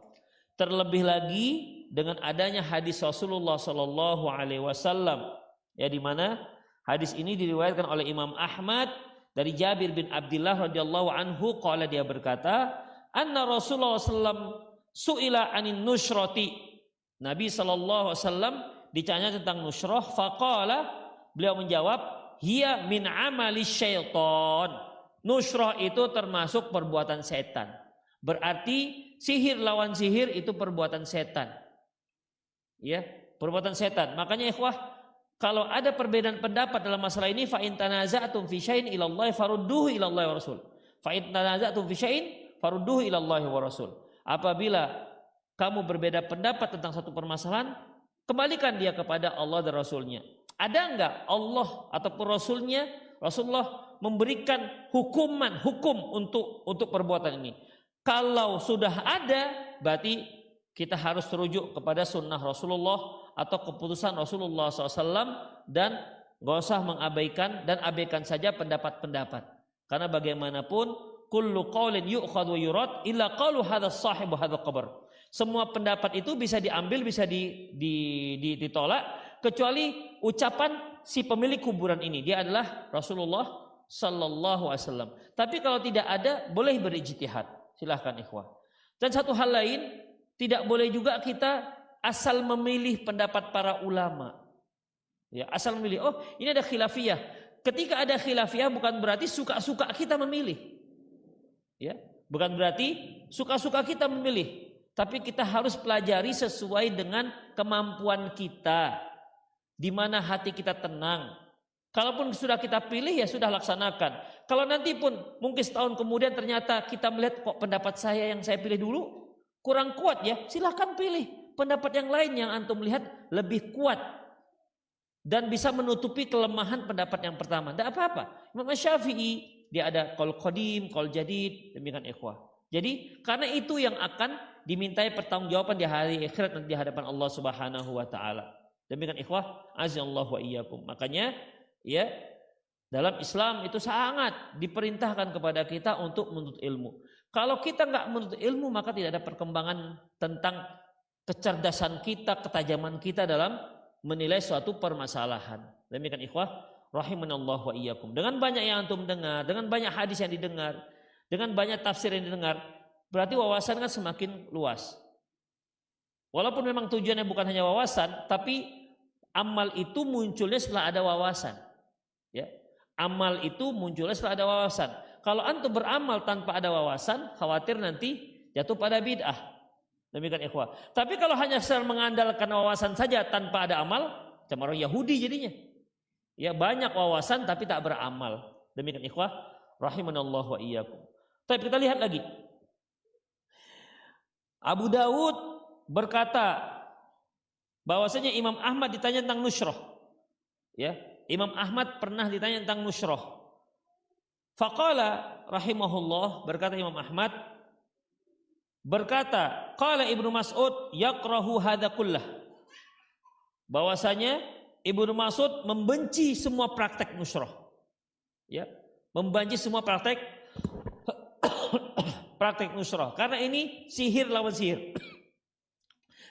Terlebih lagi dengan adanya hadis Rasulullah sallallahu alaihi wasallam ya di mana hadis ini diriwayatkan oleh Imam Ahmad dari Jabir bin Abdullah radhiyallahu anhu qala dia berkata anna Rasulullah sallam suila anin nushrati. Nabi sallallahu alaihi wasallam ditanya tentang nushrah faqala beliau menjawab hiya min amali syaitan. Nushrah itu termasuk perbuatan setan. Berarti sihir lawan sihir itu perbuatan setan. Ya, perbuatan setan. Makanya ikhwah kalau ada perbedaan pendapat dalam masalah ini fa in tanaza'tum fi syai'in ila Allah farudduhu ila Allah wa Rasul. Fa in tanaza'tum fi syai'in farudduhu ila Allah wa Rasul. Apabila kamu berbeda pendapat tentang satu permasalahan, kembalikan dia kepada Allah dan Rasulnya. Ada enggak Allah ataupun Rasulnya, Rasulullah memberikan hukum untuk perbuatan ini? Kalau sudah ada, berarti kita harus terujuk kepada sunnah Rasulullah atau keputusan Rasulullah SAW dan gak usah mengabaikan dan abaikan saja pendapat-pendapat. Karena bagaimanapun kullu qaulin yu'khadhu wa yurad illa qalu hadzal sahib wa hadzal qabr. Semua pendapat itu bisa diambil, bisa ditolak kecuali ucapan si pemilik kuburan ini. Dia adalah Rasulullah sallallahu alaihi wasallam. Tapi kalau tidak ada boleh berijtihad. Silahkan ikhwah. Dan satu hal lain, tidak boleh juga kita asal memilih pendapat para ulama. Ya, asal memilih. Oh, ini ada khilafiyah. Ketika ada khilafiyah bukan berarti suka-suka kita memilih. Ya, bukan berarti suka-suka kita memilih. Tapi kita harus pelajari sesuai dengan kemampuan kita. Di mana hati kita tenang. Kalaupun sudah kita pilih ya sudah laksanakan. Kalau nanti pun mungkin setahun kemudian ternyata kita melihat kok pendapat saya yang saya pilih dulu kurang kuat ya, silahkan pilih pendapat yang lain yang antum lihat lebih kuat dan bisa menutupi kelemahan pendapat yang pertama. Tidak apa-apa. Imam Syafi'i dia ada qaul qadim, qaul jadid, demikian ikhwah. Jadi karena itu yang akan dimintai pertanggungjawaban di hari akhirat nanti di hadapan Allah Subhanahu wa taala. Demikian ikhwah, azallahu wa iyyakum. Makanya ya dalam Islam itu sangat diperintahkan kepada kita untuk menuntut ilmu. Kalau kita nggak menuntut ilmu maka tidak ada perkembangan tentang kecerdasan kita, ketajaman kita dalam menilai suatu permasalahan. Demikian ikhwah rahimanallah wa iyyakum. Dengan banyak yang antum dengar, dengan banyak hadis yang didengar, dengan banyak tafsir yang didengar, berarti wawasan kan semakin luas. Walaupun memang tujuannya bukan hanya wawasan, tapi amal itu munculnya setelah ada wawasan. Ya. Amal itu munculnya setelah ada wawasan. Kalau antum beramal tanpa ada wawasan, khawatir nanti jatuh pada bid'ah. Demikian ikhwah. Tapi kalau hanya sekedar mengandalkan wawasan saja tanpa ada amal, macam orang Yahudi jadinya. Ya, banyak wawasan tapi tak beramal. Demikian ikhwah rahimanallah wa iyyakum. Tapi kita lihat lagi. Abu Dawud berkata bahwasanya Imam Ahmad ditanya tentang nusroh. Ya, Imam Ahmad pernah ditanya tentang nusroh. Faqala rahimahullah, berkata Imam Ahmad, berkata, qala Ibnu Mas'ud yakrahu hadza kullah. Bahwasanya Ibnu Mas'ud membenci semua praktek nusroh. Ya, membenci semua praktek nusroh karena ini sihir lawan sihir.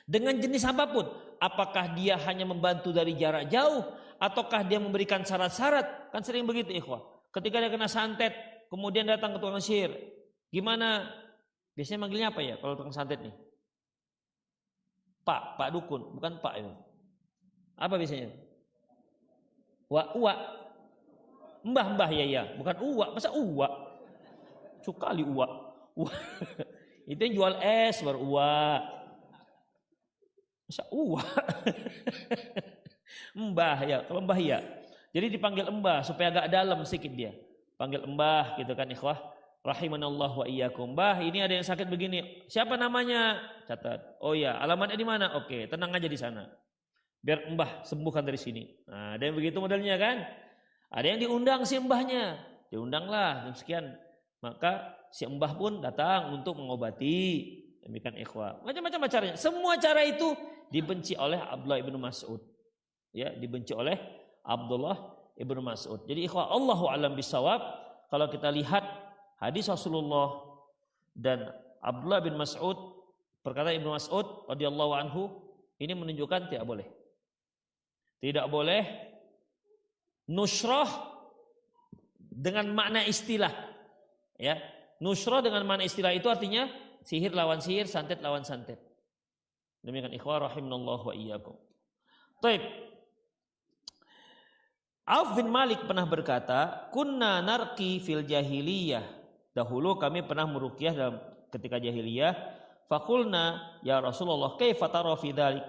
Dengan jenis apapun, apakah dia hanya membantu dari jarak jauh ataukah dia memberikan syarat-syarat? Kan sering begitu ikhwah. Ketika dia kena santet, kemudian datang ke tukang sihir. Gimana? Biasanya manggilnya apa ya kalau tukang santet nih? Pak dukun, bukan Pak itu. Apa biasanya? Uwa. Mbah ya, bukan uwa. Masa uwa? Cukali uwa. Itu yang jual es baru uwa. Masa uwa? Mbah ya, kalau mbah ya. Jadi dipanggil mbah supaya agak dalam sedikit dia. Panggil mbah gitu kan ikhwah. Rahimanallah wa iyyakum. Mbah, ini ada yang sakit begini. Siapa namanya? Catat. Oh ya, alamatnya di mana? Oke, tenang aja di sana. Biar mbah sembuhkan dari sini. Nah, ada yang begitu modelnya kan? Ada yang diundang si mbahnya. Diundanglah jam sekian. Maka si mbah pun datang untuk mengobati. Demikian ikhwah. Macam-macam caranya. Semua cara itu dibenci oleh Abdullah ibnu Mas'ud. Ya, dibenci oleh Abdullah ibnu Mas'ud. Jadi ikhwah, Allahu a'lam bishawab. Kalau kita lihat hadis Rasulullah dan Abdullah bin Mas'ud, perkataan Ibnu Mas'ud radhiyallahu anhu, ini menunjukkan tidak boleh. Tidak boleh nusrah dengan makna istilah. Ya, nusrah dengan makna istilah itu artinya sihir lawan sihir, santet lawan santet. Demikian ikhwah rahimanallahu wa iyyakum. Baik. Auf bin Malik pernah berkata, "Kunna narqi fil jahiliyah." Dahulu kami pernah meruqyah dalam ketika jahiliyah. Faqulna ya Rasulullah, kaifa tara fi dzalik?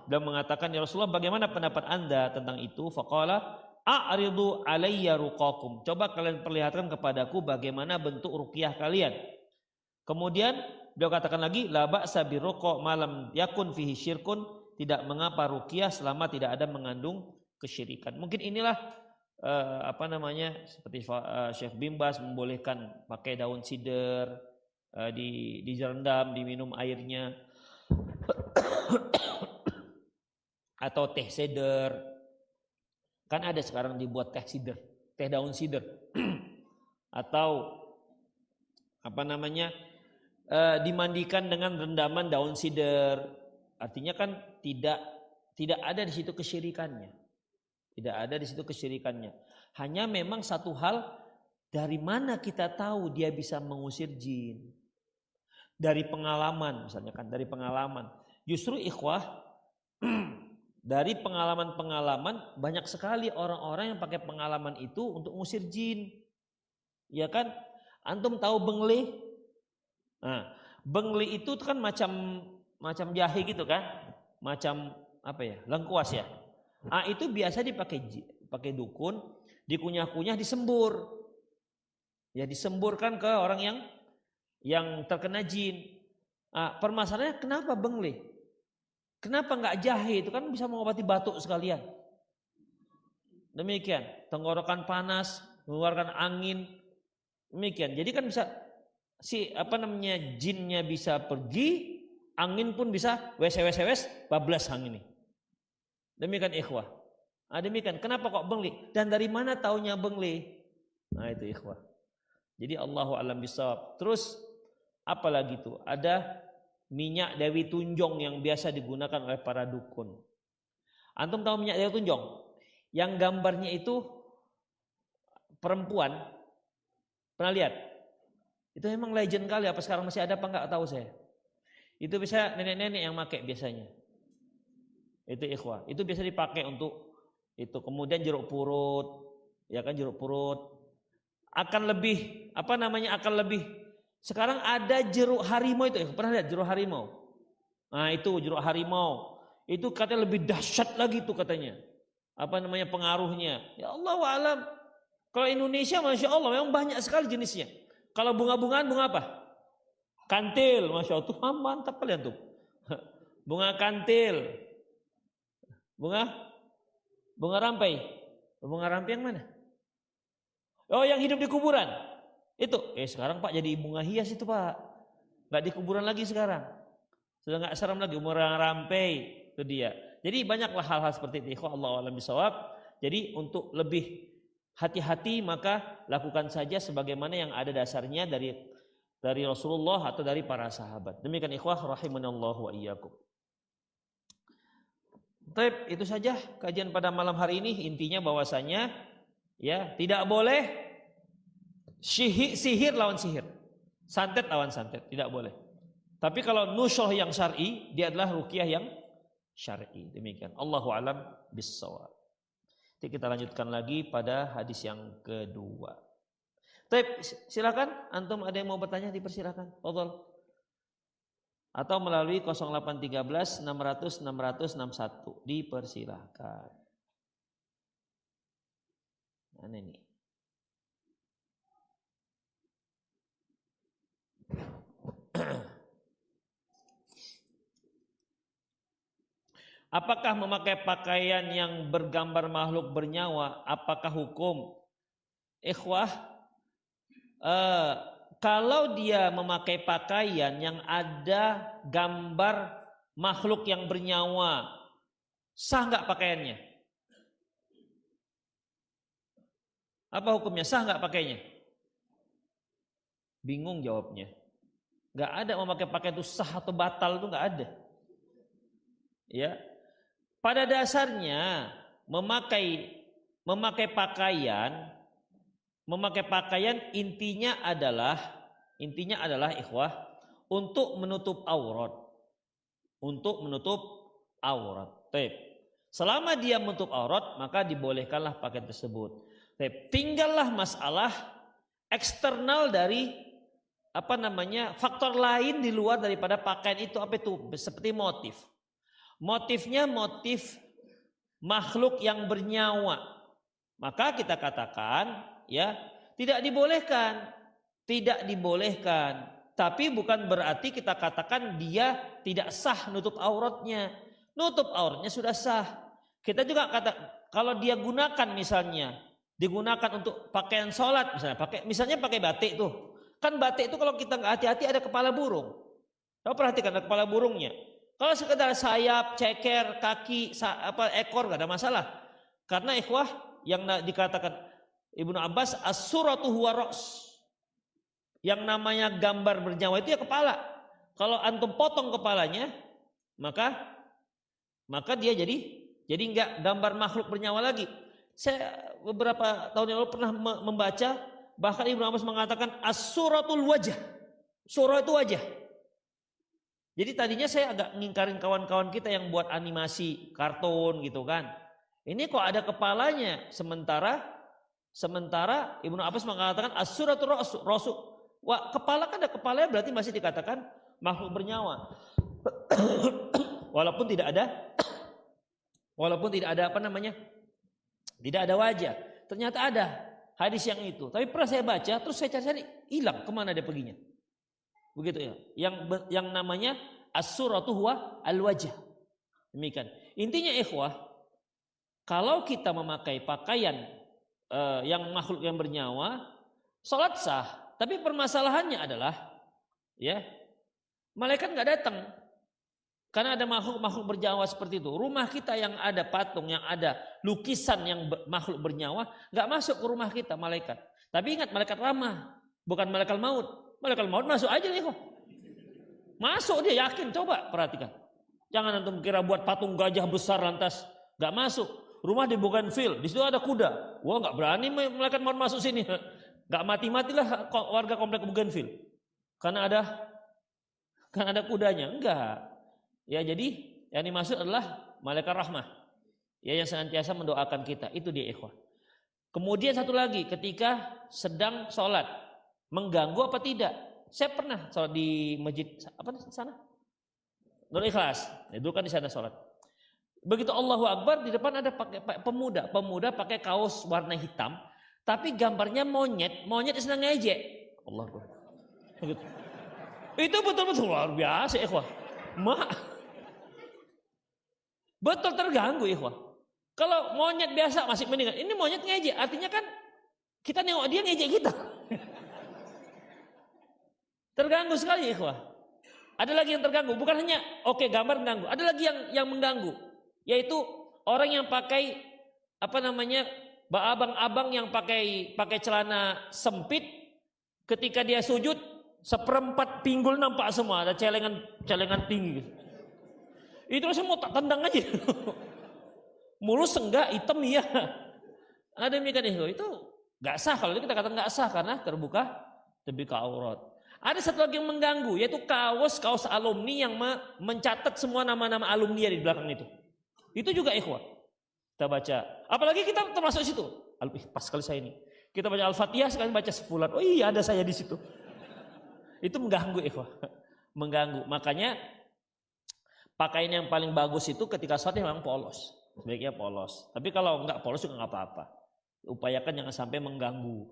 Dan mengatakan, ya Rasulullah, bagaimana pendapat Anda tentang itu? Faqala a'ridu alayya ruqakum. Coba kalian perlihatkan kepadaku bagaimana bentuk ruqyah kalian. Kemudian beliau katakan lagi, la ba'sa biruqa malam yakun fihi syirkun. Tidak mengapa ruqyah selama tidak ada mengandung kesyirikan. Mungkin inilah seperti Syekh Bimbas membolehkan pakai daun sider, direndam, diminum airnya, atau teh sider. Kan ada sekarang dibuat teh sider, teh daun sider, atau dimandikan dengan rendaman daun sider. Artinya kan tidak ada di situ kesyirikannya. Tidak ada di situ kesyirikannya. Hanya memang satu hal, dari mana kita tahu dia bisa mengusir jin? Dari pengalaman, misalnya kan, dari pengalaman. Justru ikhwah, dari pengalaman-pengalaman banyak sekali orang-orang yang pakai pengalaman itu untuk mengusir jin. Ya kan? Antum tahu bengleh? Nah, bengleh itu kan macam jahe gitu kan? Macam lengkuas ya. Itu biasa dipakai dukun, dikunyah-kunyah, disembur. Ya, disemburkan ke orang yang terkena jin. Permasalahannya kenapa bengleh? Kenapa enggak jahe? Itu kan bisa mengobati batuk sekalian. Demikian, tenggorokan panas, mengeluarkan angin. Demikian. Jadi kan bisa jinnya bisa pergi, angin pun bisa wes bablas angin ini. Demikian ikhwah. Demikian. Kenapa kok bengleh? Dan dari mana taunya bengleh? Nah itu ikhwah. Jadi Allahu a'lam bishawab. Terus apalagi itu? Ada minyak Dewi Tunjung yang biasa digunakan oleh para dukun. Antum tahu minyak Dewi Tunjung? Yang gambarnya itu perempuan. Pernah lihat? Itu emang legend kali, apa sekarang masih ada apa enggak tahu saya. Itu bisa nenek-nenek yang pakai biasanya. Itu ikhwah. Itu biasa dipakai untuk itu. Kemudian jeruk purut, ya kan, jeruk purut. Akan lebih akan lebih. Sekarang ada jeruk harimau itu, pernah lihat jeruk harimau? Nah itu jeruk harimau, itu katanya lebih dahsyat lagi tuh katanya. Pengaruhnya? Ya Allah alam. Kalau Indonesia masya Allah memang banyak sekali jenisnya. Kalau bunga-bungaan, bunga apa? Kantil, masya Allah tuh mantap kalian tuh. Bunga kantil, bunga rampai. Bunga rampai yang mana? Oh yang hidup di kuburan. Itu, sekarang Pak jadi bunga hias itu Pak. Nggak di kuburan lagi sekarang. Sudah nggak seram lagi, bunga rampai itu dia. Jadi banyaklah hal-hal seperti itu. Allah alam bisawab. Jadi untuk lebih hati-hati maka lakukan saja sebagaimana yang ada dasarnya dari Rasulullah atau dari para sahabat. Demikian ikhwah rahimanallahu wa iyyakum. Baik, itu saja kajian pada malam hari ini. Intinya bahwasanya ya tidak boleh sihir lawan sihir, santet lawan santet, tidak boleh. Tapi kalau nusyuh yang syar'i, dia adalah ruqyah yang syar'i. Demikian. Allahu a'lam bissawab. Jadi kita lanjutkan lagi pada hadis yang kedua. Baik, silakan antum ada yang mau bertanya dipersilakan. Fadhol. Atau melalui 0813 600 661 dipersilakan. Mana ini? Apakah memakai pakaian yang bergambar makhluk bernyawa, apakah hukum? Ikhwah, kalau dia memakai pakaian yang ada gambar makhluk yang bernyawa, sah nggak pakaiannya? Apa hukumnya? Sah nggak pakainya? Bingung jawabnya. Nggak ada memakai pakaian itu sah atau batal, itu nggak ada. Ya. Pada dasarnya memakai pakaian intinya adalah ikhwah untuk menutup aurat. Untuk menutup aurat. Selama dia menutup aurat maka dibolehkanlah pakaian tersebut. Tinggallah masalah eksternal dari faktor lain di luar daripada pakaian itu, apa itu? Seperti motif. Motifnya motif makhluk yang bernyawa. Maka kita katakan ya tidak dibolehkan. Tapi bukan berarti kita katakan dia tidak sah nutup auratnya. Nutup auratnya sudah sah. Kita juga kata kalau dia gunakan misalnya digunakan untuk pakaian sholat misalnya pakai batik tuh. Kan batik itu kalau kita nggak hati-hati ada kepala burung. Kau perhatikan ada kepala burungnya. Kalau sekedar sayap, ceker, kaki, ekor nggak ada masalah. Karena ikhwah yang dikatakan Ibnu Abbas as-suratu huwa ra's. Yang namanya gambar bernyawa itu ya kepala. Kalau antum potong kepalanya, maka dia jadi nggak gambar makhluk bernyawa lagi. Saya beberapa tahun yang lalu pernah membaca bahkan Ibnu Abbas mengatakan as-suratul wajah. Surah itu wajah. Jadi tadinya saya agak ngingkarin kawan-kawan kita yang buat animasi kartun gitu kan. Ini kok ada kepalanya, sementara Ibnu Abbas mengatakan as-suratul rasul. Wah, kepala kan ada kepalanya berarti masih dikatakan makhluk bernyawa. Walaupun tidak ada tidak ada wajah. Ternyata ada hadis yang itu. Tapi pernah saya baca terus saya cari hilang kemana dia perginya. Begitu ya. Yang namanya as-suratu huwa al-wajah. Demikian. Intinya ikhwah, kalau kita memakai pakaian yang makhluk yang bernyawa, salat sah. Tapi permasalahannya adalah ya, malaikat nggak datang. Karena ada makhluk bernyawa seperti itu. Rumah kita yang ada patung, yang ada lukisan yang makhluk bernyawa, nggak masuk ke rumah kita malaikat. Tapi ingat malaikat ramah, bukan malaikat maut. Malaikat maut masuk aja nih kok. Masuk dia yakin, coba perhatikan. Jangan antum kira buat patung gajah besar lantas nggak masuk. Rumah di Bougainville, di situ ada kuda. Wah nggak berani malaikat maut masuk sini. Nggak mati-matilah warga komplek Bougainville. Karena ada kudanya. Enggak. Ya jadi yang dimaksud adalah malaikat rahmah. Ya yang senantiasa mendoakan kita. Itu dia ikhwah. Kemudian satu lagi, ketika sedang sholat, mengganggu apa tidak? Saya pernah sholat di masjid apa sana? Nur Ikhlas. Itu kan di sana sholat. Begitu Allahu Akbar, di depan ada pemuda pakai kaos warna hitam, tapi gambarnya monyet sedang ngejek. Allahu Akbar. Itu betul-betul luar biasa, ikhwah. Betul terganggu, ikhwah. Kalau monyet biasa masih mendingan. Ini monyet ngejek, artinya kan kita nengok dia ngejek kita. Terganggu sekali, ikhwah. Ada lagi yang terganggu, bukan hanya gambar mengganggu. Ada lagi yang mengganggu. Yaitu orang yang pakai abang-abang yang pakai celana sempit, ketika dia sujud seperempat pinggul nampak semua, ada celengan tinggi. Itu semua tak tendang aja. Mulus enggak, hitam iya. Ada demikian itu nggak sah. Kalau kita kata nggak sah karena terbuka aurat. Ada satu lagi yang mengganggu, yaitu kaos alumni yang mencatat semua nama-nama alumni di belakang itu. Itu juga ikhwah. Kita baca. Apalagi kita termasuk situ. Pas sekali saya ini. Kita baca Al-Fatihah sekali baca sepulan. Oh iya ada saya di situ. Itu mengganggu ikhwah. Mengganggu. Makanya pakaian yang paling bagus itu ketika sholat memang polos. Sebaiknya polos. Tapi kalau enggak polos juga enggak apa-apa. Upayakan jangan sampai mengganggu.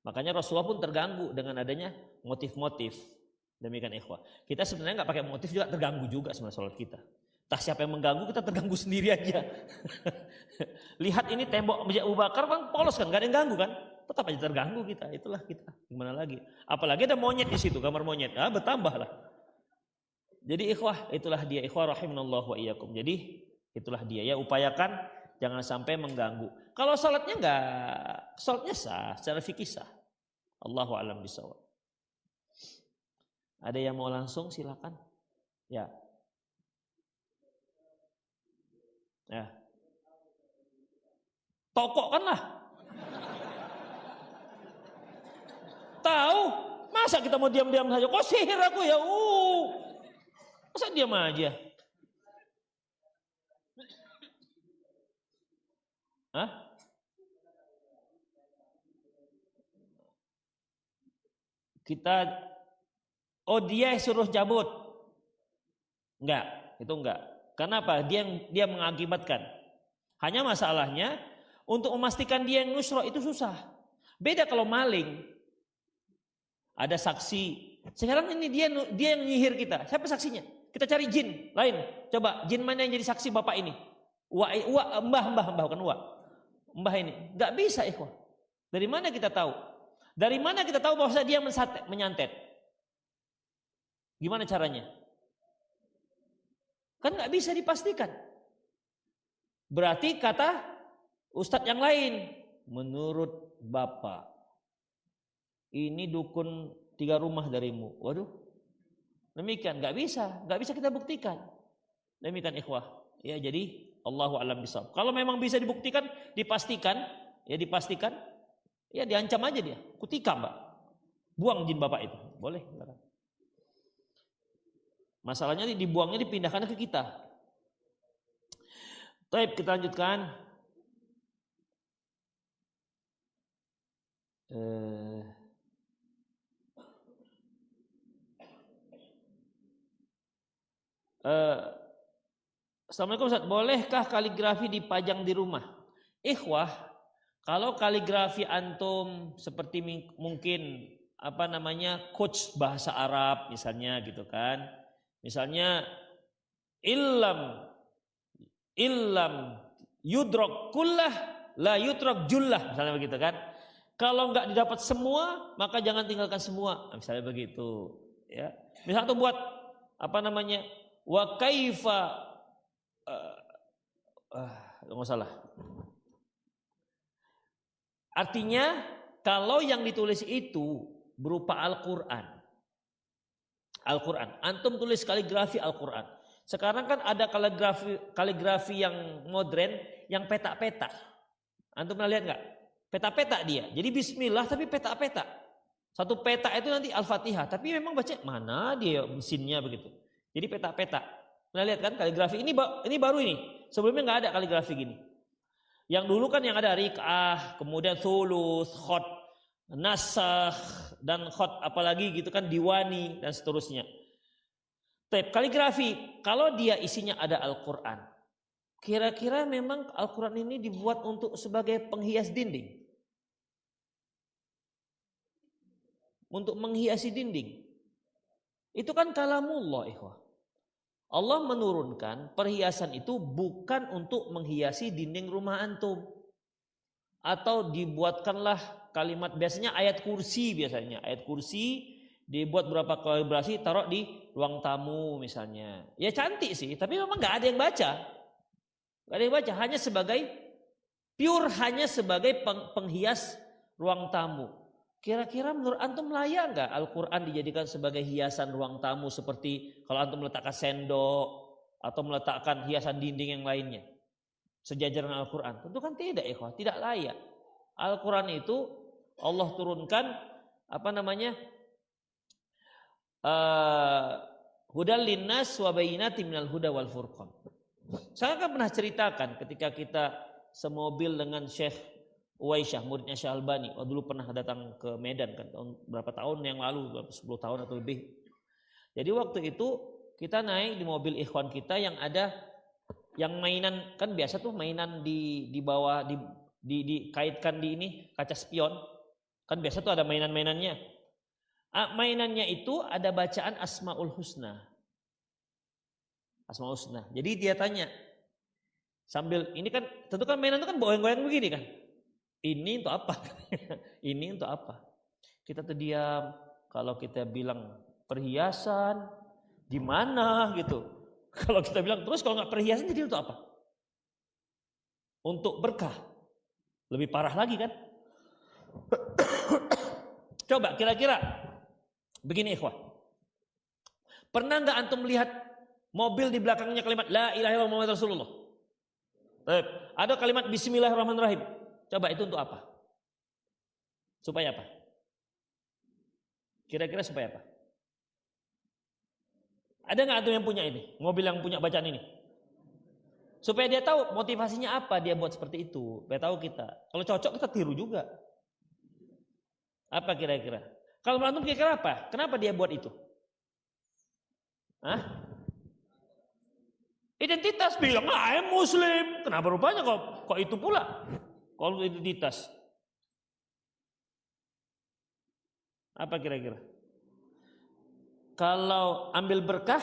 Makanya Rasulullah pun terganggu dengan adanya motif-motif. Demikian ikhwah. Kita sebenarnya enggak pakai motif juga terganggu juga sebenarnya sholat kita. Entah siapa yang mengganggu, kita terganggu sendiri aja. Lihat ini tembok Masjid Abu Bakar kan polos kan, enggak ada yang ganggu kan? Tetap aja terganggu kita. Itulah kita. Gimana lagi? Apalagi ada monyet di situ, gambar monyet. Bertambah lah. Jadi ikhwah, itulah dia ikhwah rahimanallahu wa iyyakum. Jadi itulah dia ya, upayakan jangan sampai mengganggu. Kalau salatnya salatnya sah, secara fikih sah. Allahu a'lam bishawab. Ada yang mau langsung silakan. Ya. Ya. Tokok kan lah. Tahu? Masa kita mau diam-diam saja? Kok sihir aku ya? Masa diam aja? Hah? Dia suruh cabut. Enggak, itu enggak. Kenapa? Dia mengakibatkan. Hanya masalahnya untuk memastikan dia yang nusroh itu susah. Beda kalau maling. Ada saksi. Sekarang ini dia yang nyihir kita. Siapa saksinya? Kita cari jin lain. Coba jin mana yang jadi saksi bapak ini? Mbah bukan Mbah ini. Enggak bisa ikhwah. Dari mana kita tahu? Dari mana kita tahu bahwa dia menyantet? Gimana caranya? Kan nggak bisa dipastikan. Berarti kata ustadz yang lain, menurut bapak, ini dukun 3 rumah darimu. Waduh, demikian nggak bisa kita buktikan. Demikian ikhwah. Ya jadi Allahu a'lam bishawab. Kalau memang bisa dibuktikan, dipastikan, ya diancam aja dia, kutikam mbak, buang jin bapak itu, boleh. Masalahnya dibuangnya dipindahkan ke kita. Baik, kita lanjutkan. Assalamualaikum Ustaz, bolehkah kaligrafi dipajang di rumah? Ikhwah, kalau kaligrafi antum seperti mungkin coach bahasa Arab misalnya gitu kan. Misalnya illam yudrak kullah la yutrak jullah, misalnya begitu kan. Kalau enggak didapat semua, maka jangan tinggalkan semua. Misalnya begitu, ya. Misalnya tuh buat wa kaifa enggak salah. Artinya kalau yang ditulis itu berupa Al-Qur'an, Al-Quran. Antum tulis kaligrafi Al-Quran. Sekarang kan ada kaligrafi yang modern, yang peta-peta. Antum pernah lihat nggak? Peta-peta dia. Jadi Bismillah tapi peta-peta. Satu peta itu nanti Al-Fatihah. Tapi memang baca mana dia mesinnya begitu. Jadi peta-peta. Pernah lihat kan kaligrafi ini baru ini. Sebelumnya nggak ada kaligrafi gini. Yang dulu kan yang ada rik'ah, kemudian thuluth, khot, nasakh, dan khot apalagi gitu kan diwani dan seterusnya. Kaligrafi, kalau dia isinya ada Al-Quran, kira-kira memang Al-Quran ini dibuat untuk sebagai penghias dinding, untuk menghiasi dinding. Itu kan kalamullah, ikhwah. Allah menurunkan perhiasan itu bukan untuk menghiasi dinding rumah antum. Atau dibuatkanlah kalimat, biasanya ayat kursi biasanya. Ayat kursi dibuat berapa kalibrasi, taruh di ruang tamu misalnya. Ya cantik sih, tapi memang gak ada yang baca. Gak ada yang baca, hanya sebagai penghias ruang tamu. Kira-kira menurut antum layak nggak Al-Quran dijadikan sebagai hiasan ruang tamu seperti kalau antum meletakkan sendok atau meletakkan hiasan dinding yang lainnya sejajar dengan Al-Quran? Tentu kan tidak, ikhwah, tidak layak. Al-Quran itu Allah turunkan hudal linnas wa bayyinatin minal huda wal furqan. Saya kan pernah ceritakan ketika kita semobil dengan Syekh Uwaisyah, muridnya Syekh Albani. Dulu pernah datang ke Medan kan, berapa tahun yang lalu, 10 tahun atau lebih. Jadi waktu itu kita naik di mobil ikhwan kita yang ada yang mainan, kan biasa tuh mainan di bawah dikaitkan di ini kaca spion. Kan biasa tuh ada mainan-mainannya. Mainannya itu ada bacaan Asmaul Husna. Asmaul Husna. Jadi dia tanya sambil ini kan tentu kan mainan itu kan goyang-goyang begini kan. Ini untuk apa? Ini untuk apa? Kita terdiam. Kalau kita bilang perhiasan, di mana gitu? Kalau kita bilang terus kalau nggak perhiasan jadi untuk apa? Untuk berkah. Lebih parah lagi kan? Coba kira-kira begini, ikhwah. Pernah nggak antum melihat mobil di belakangnya kalimat La ilaha illallah Muhammad Rasulullah? Ada kalimat Bismillahirrahmanirrahim. Coba itu untuk apa? Supaya apa? Kira-kira supaya apa? Ada nggak antum yang punya ini? Mobil yang punya bacaan ini? Supaya dia tahu motivasinya apa dia buat seperti itu. Supaya tahu kita. Kalau cocok kita tiru juga. Apa kira-kira? Kalau antum kira-kira apa? Kenapa dia buat itu? Hah? Identitas, bilang Muslim. Kenapa rupanya kok itu pula? Kalau identitas. Apa kira-kira? Kalau ambil berkah,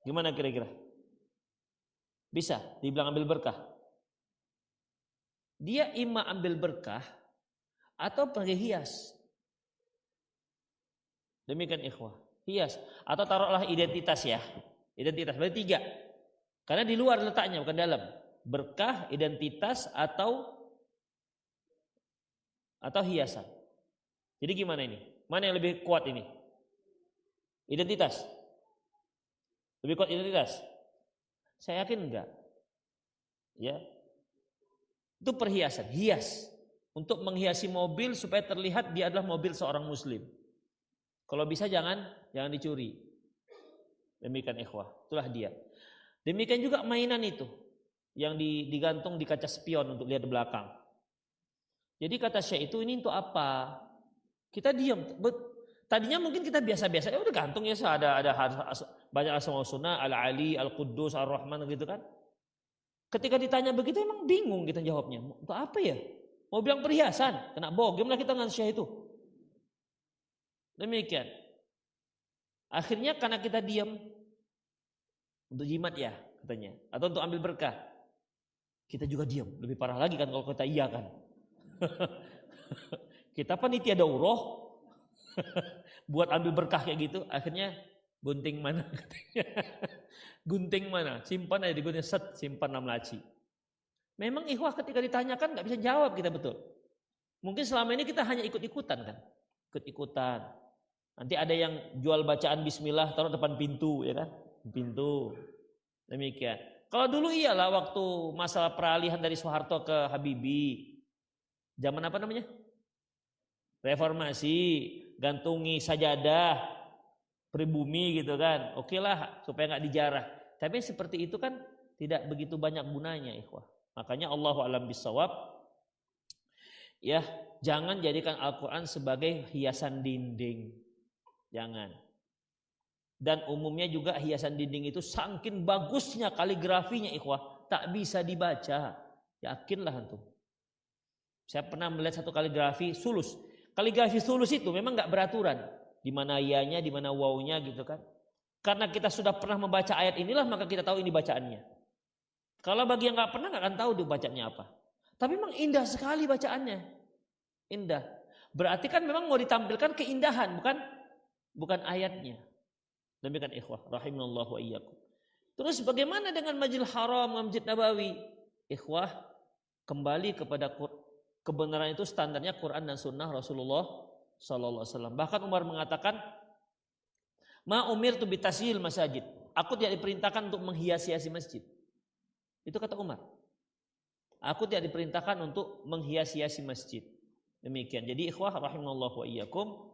gimana kira-kira? Bisa dibilang ambil berkah. Dia ima ambil berkah atau pakai hias. Demikian ikhwah. Hias. Atau taruhlah identitas ya. Identitas, berarti 3. Karena di luar letaknya, bukan dalam. Berkah, identitas, atau hiasan. Jadi gimana ini? Mana yang lebih kuat ini? Identitas. Lebih kuat identitas? Saya yakin enggak. Ya. Itu perhiasan, hias. Untuk menghiasi mobil supaya terlihat dia adalah mobil seorang muslim. Kalau bisa jangan dicuri. Demikian ikhwah, itulah dia. Demikian juga mainan itu yang digantung di kaca spion untuk lihat di belakang. Jadi kata Syekh itu ini untuk apa? Kita diam. Tadinya mungkin kita biasa-biasa, udah gantung ya, ada banyak asmaul husna, Al-Ali, Al-Quddus, Ar-Rahman gitu kan. Ketika ditanya begitu emang bingung kita jawabnya. Untuk apa ya? Mau bilang perhiasan, kena bogem lah kita dengan Syekh itu. Demikian. Akhirnya karena kita diam, untuk jimat ya katanya, atau untuk ambil berkah, kita juga diam. Lebih parah lagi kan kalau kita iya kan. Kita panitia daurah buat ambil berkah kayak gitu, akhirnya gunting mana? Gunting mana? Simpan aja di gunting, simpan 6 laci. Memang ikhwah ketika ditanyakan nggak bisa jawab kita betul. Mungkin selama ini kita hanya ikut-ikutan kan, ikut-ikutan. Nanti ada yang jual bacaan bismillah taruh depan pintu, ya kan? Pintu. Demikian. Kalau dulu iyalah waktu masalah peralihan dari Soeharto ke Habibie. Zaman apa namanya? Reformasi, gantungi sajadah, pribumi gitu kan. Oke lah supaya nggak dijarah. Tapi seperti itu kan tidak begitu banyak gunanya, ikhwah. Makanya Allahu a'lam bissawab. Ya, jangan jadikan Al-Quran sebagai hiasan dinding. Jangan. Dan umumnya juga hiasan dinding itu saking bagusnya kaligrafinya, ikhwah, tak bisa dibaca. Yakinlah antum. Saya pernah melihat satu kaligrafi sulus. Kaligrafi sulus itu memang nggak beraturan. Di mana ianya, di mana wawunya gitu kan. Karena kita sudah pernah membaca ayat inilah, maka kita tahu ini bacaannya. Kalau bagi yang nggak pernah nggak akan tahu dia bacanya apa. Tapi memang indah sekali bacaannya. Indah. Berarti kan memang mau ditampilkan keindahan, bukan ayatnya. Demikian ikhwah, rahimallahu wa iyyakum. Terus bagaimana dengan Masjidil Haram, Masjid Nabawi? Ikhwah, kembali kepada kebenaran itu standarnya Quran dan Sunnah Rasulullah sallallahu alaihi wasallam. Bahkan Umar mengatakan, "Ma umirtu bitasyil masajid." Aku tidak diperintahkan untuk menghias-hiasi masjid. Itu kata Umar. Aku tidak diperintahkan untuk menghias-hiasi masjid. Demikian. Jadi ikhwah rahimallahu wa iyyakum,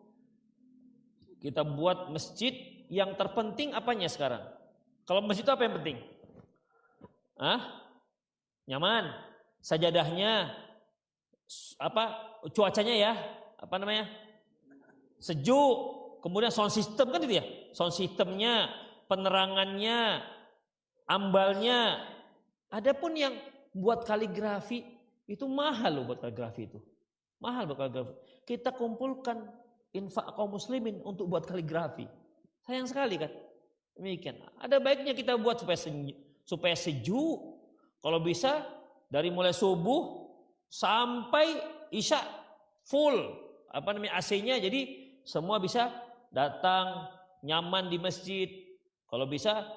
kita buat masjid yang terpenting apanya sekarang? Kalau masjid itu apa yang penting? Nyaman, sajadahnya, cuacanya ya, sejuk, kemudian sound system kan itu ya, sound systemnya, penerangannya, ambalnya. Adapun yang buat kaligrafi itu mahal loh, buat kaligrafi itu mahal buat kaligrafi. Kita kumpulkan infak kaum muslimin untuk buat kaligrafi, sayang sekali kan. Demikian. Ada baiknya kita buat supaya sejuk. Kalau bisa dari mulai subuh sampai isya full AC-nya, jadi semua bisa datang nyaman di masjid. Kalau bisa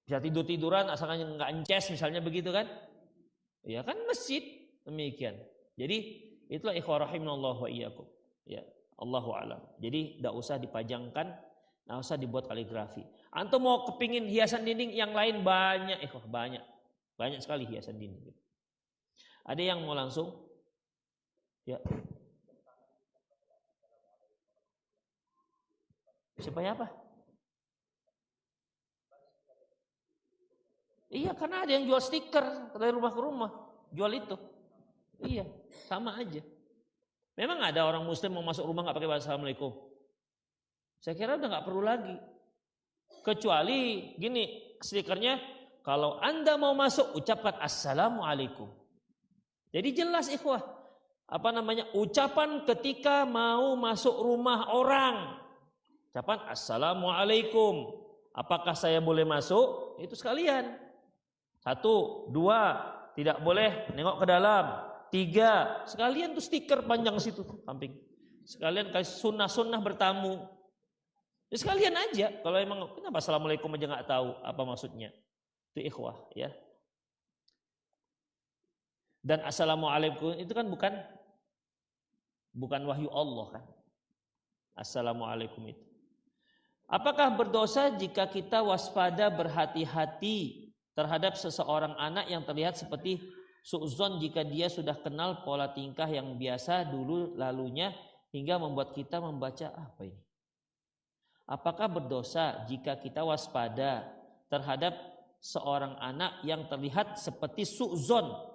tidur-tiduran asalkan nggak ences misalnya begitu kan. Ya kan masjid. Demikian. Jadi itulah ikhwah rahimallahu wa iyyakum. Ya, Allahu a'lam. Jadi enggak usah dipajangkan, enggak usah dibuat kaligrafi. Antum mau kepingin hiasan dinding yang lain banyak, ikhwah, banyak. Banyak sekali hiasan dinding. Ada yang mau langsung? Ya. Supaya apa? Iya, karena ada yang jual stiker dari rumah ke rumah, jual itu. Iya, sama aja. Memang ada orang muslim mau masuk rumah nggak pakai assalamualaikum? Saya kira udah nggak perlu lagi. Kecuali gini, stikernya kalau Anda mau masuk ucapkan assalamualaikum. Jadi jelas ikhwah, ucapan ketika mau masuk rumah orang. Ucapan assalamualaikum. Apakah saya boleh masuk? Itu sekalian. 1, 2, tidak boleh nengok ke dalam. 3, sekalian tuh stiker panjang situ samping. Sekalian kasih sunnah-sunnah bertamu. Ya sekalian aja. Kalau emang kenapa assalamualaikum aja nggak tahu apa maksudnya? Itu ikhwah ya. Dan assalamualaikum itu kan bukan wahyu Allah kan. Assalamualaikum itu. Apakah berdosa jika kita waspada berhati-hati terhadap seseorang anak yang terlihat seperti su'zon jika dia sudah kenal pola tingkah yang biasa dulu lalunya hingga membuat kita membaca apa ini? Apakah berdosa jika kita waspada terhadap seorang anak yang terlihat seperti su'zon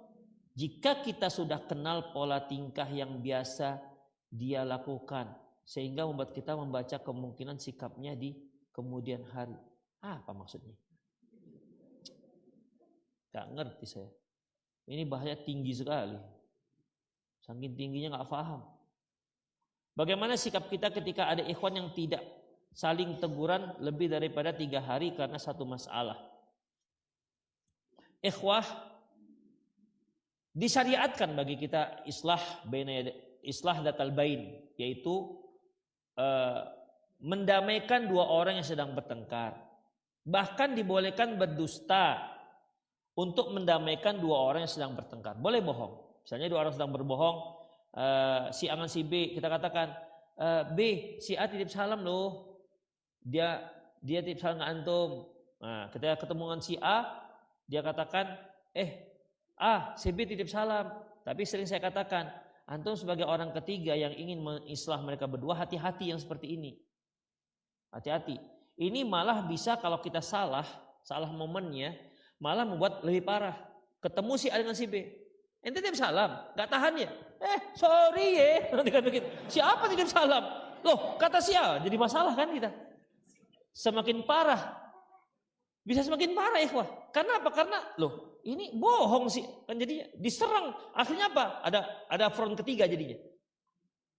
jika kita sudah kenal pola tingkah yang biasa dia lakukan sehingga membuat kita membaca kemungkinan sikapnya di kemudian hari? Apa maksudnya? Gak ngerti saya. Ini bahaya tinggi sekali. Saking tingginya gak paham. Bagaimana sikap kita ketika ada ikhwan yang tidak saling teguran lebih daripada 3 hari karena satu masalah? Ikhwah disyariatkan bagi kita islah datal bain, yaitu mendamaikan 2 orang yang sedang bertengkar. Bahkan dibolehkan berdusta untuk mendamaikan 2 orang yang sedang bertengkar. Boleh bohong. Misalnya 2 orang sedang berbohong, si A dengan si B, kita katakan, B, si A titip salam loh. Dia titip salam ke antum. Nah, ketika ketemu dengan si A, dia katakan, A, si B titip salam. Tapi sering saya katakan, antum sebagai orang ketiga yang ingin mengislah mereka berdua, hati-hati yang seperti ini. Hati-hati. Ini malah bisa kalau kita salah momennya, malah membuat lebih parah. Ketemu si A dengan si B. Ente titip salam, gak tahan ya? Sorry ya, nanti kan begitu. Siapa titip salam? Loh, kata si A, jadi masalah kan kita. Semakin parah. Bisa semakin parah ikhwah. Karena apa? Karena loh, ini bohong sih. Kan jadinya diserang. Akhirnya apa? Ada front ketiga jadinya.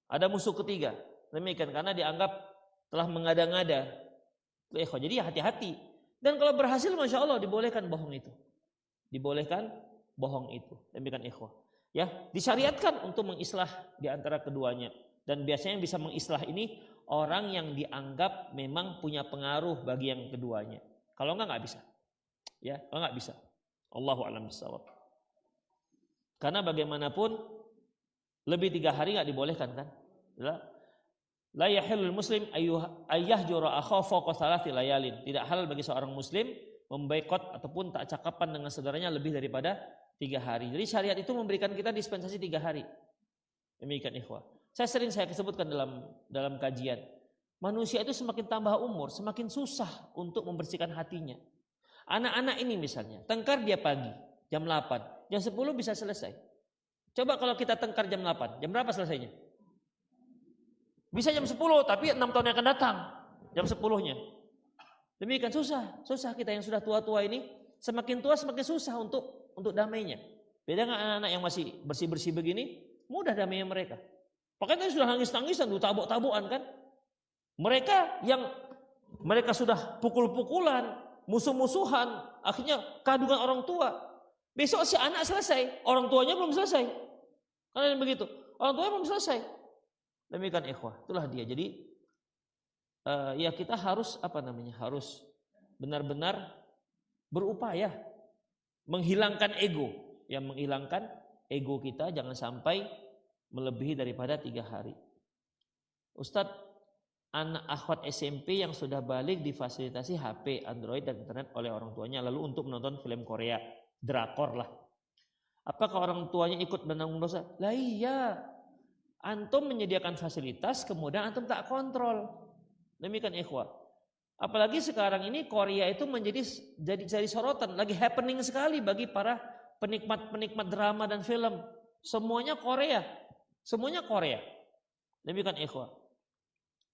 Ada musuh ketiga. Demikian karena dianggap telah mengada-ngada. Ikhwah, jadi hati-hati. Dan kalau berhasil Masya Allah dibolehkan bohong itu. Dibolehkan bohong itu. Demikian ikhwah. Ya, disyariatkan untuk mengislah di antara keduanya. Dan biasanya yang bisa mengislah ini orang yang dianggap memang punya pengaruh bagi yang keduanya. Kalau enggak bisa. Ya, kalau enggak bisa. Allahu a'lam bishawab. Karena bagaimanapun lebih 3 hari enggak dibolehkan kan? La yahillul muslim ayyahjura akhahu fawqa thalathi layalin. Tidak halal bagi seorang muslim memboikot ataupun tak cakapan dengan saudaranya lebih daripada 3 hari. Jadi syariat itu memberikan kita dispensasi 3 hari. Demikian ikhwah. Saya sebutkan dalam kajian. Manusia itu semakin tambah umur, semakin susah untuk membersihkan hatinya. Anak-anak ini misalnya, tengkar dia pagi, jam 8, jam 10 bisa selesai. Coba kalau kita tengkar jam 8, jam berapa selesainya? Bisa jam 10, tapi 6 tahun yang akan datang, jam 10-nya. Demikian susah kita yang sudah tua-tua ini, semakin tua semakin susah untuk damainya. Beda dengan anak-anak yang masih bersih-bersih begini, mudah damainya mereka. Makanya sudah nangis-nangisan, tabok-tabokan kan. Mereka sudah pukul-pukulan, musuh-musuhan, akhirnya kadungan orang tua. Besok si anak selesai, orang tuanya belum selesai. Karena begitu, orang tuanya belum selesai. Demikian ikhwah, itulah dia. Jadi ya kita harus harus benar-benar berupaya menghilangkan ego, menghilangkan ego kita jangan sampai melebihi daripada 3 hari. Ustadz, anak akhwat SMP yang sudah balik difasilitasi HP, Android dan internet oleh orang tuanya lalu untuk menonton film Korea, drakor lah. Apakah orang tuanya ikut menanggung dosa? Lah iya. Antum menyediakan fasilitas kemudian antum tak kontrol. Demikian ikhwah. Apalagi sekarang ini Korea itu jadi sorotan, lagi happening sekali bagi para penikmat drama dan film. Semuanya Korea. Demikian ikhwah.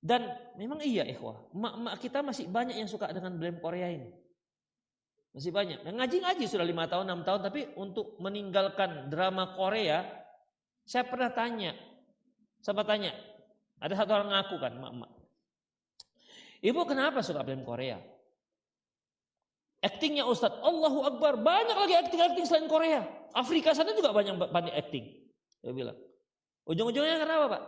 Dan memang iya ikhwah, mak kita masih banyak yang suka dengan film Korea ini. Masih banyak. Yang ngaji sudah 5 tahun, 6 tahun, tapi untuk meninggalkan drama Korea, saya pernah tanya. Ada satu orang ngaku kan, mak. Ibu kenapa suka film Korea? Aktingnya Ustadz, Allahu Akbar, banyak lagi akting selain Korea. Afrika sana juga banyak akting. Dia bilang. Ujung-ujungnya kenapa Pak?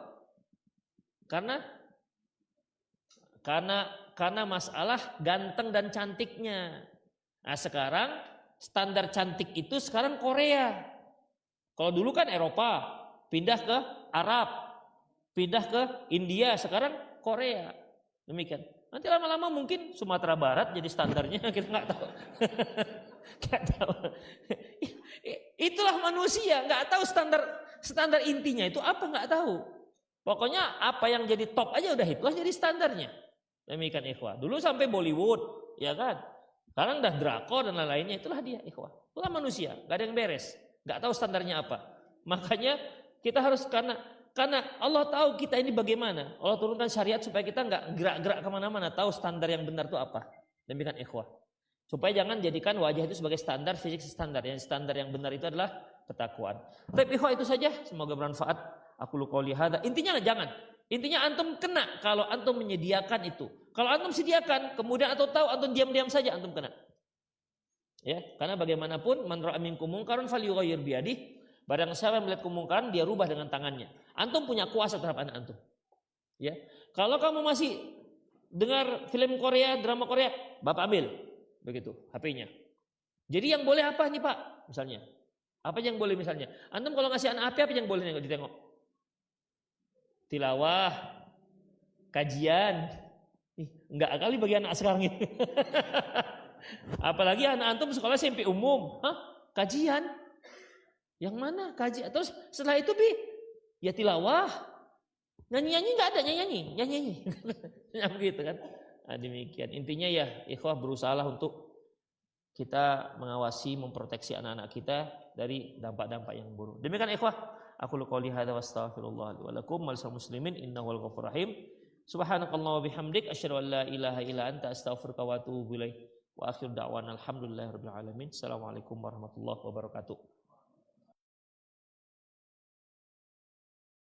Karena masalah ganteng dan cantiknya. Nah sekarang standar cantik itu sekarang Korea. Kalau dulu kan Eropa, pindah ke Arab, pindah ke India, sekarang Korea. Demikian. Nanti lama-lama mungkin Sumatera Barat jadi standarnya, kita nggak tahu. Nggak tahu. Itulah manusia, nggak tahu standar intinya itu apa, nggak tahu. Pokoknya apa yang jadi top aja udah itulah jadi standarnya. Demikian ikhwah. Dulu sampai Bollywood, ya kan? Sekarang udah drakor dan lain-lainnya, itulah dia ikhwah. Itulah manusia, gak ada yang beres, gak tahu standarnya apa. Makanya kita harus karena Allah tahu kita ini bagaimana. Allah turunkan syariat supaya kita gak gerak-gerak kemana-mana, tahu standar yang benar itu apa. Demikian ikhwah. Supaya jangan jadikan wajah itu sebagai standar, fisik standar. Yang standar yang benar itu adalah ketakwaan. Tapi ikhwah itu saja, semoga bermanfaat. Aku qouli hadza. Intinya jangan. Intinya antum kena kalau antum menyediakan itu. Kalau antum sediakan, kemudian antum tahu, antum diam-diam saja antum kena. Ya, karena bagaimanapun man ra'a minkum munkaran falyughayyir biyadihi. Barang siapa yang melihat kemungkaran dia rubah dengan tangannya. Antum punya kuasa terhadap anak antum. Ya. Kalau kamu masih dengar film Korea, drama Korea, Bapak ambil begitu HP-nya. Jadi yang boleh apa nih Pak? Misalnya. Apa yang boleh misalnya? Antum kalau ngasih anak HP apa yang boleh ditengok? Tilawah, kajian. Enggak kali bagi anak sekarang ini. Apalagi anak antum sekolah SMP umum. Kajian? Yang mana kajian? Terus setelah itu ya tilawah. Nyanyi-nyanyi enggak ada, nyanyi-nyanyi. Ya begitu kan. Nah, demikian. Intinya ya ikhwah berusahalah untuk kita mengawasi, memproteksi anak-anak kita dari dampak-dampak yang buruk. Demikian ikhwah, aku qouli hadza wa astaghfirullah li wa lakum wal muslimin innahu ghafurur rahim. Subhanakallah wa bihamdik asyhadu an la ilaha illa anta astaghfiruka wa atubu ilaik. Wa akhir da'wana alhamdulillahirabbil alamin. Assalamualaikum warahmatullahi wabarakatuh.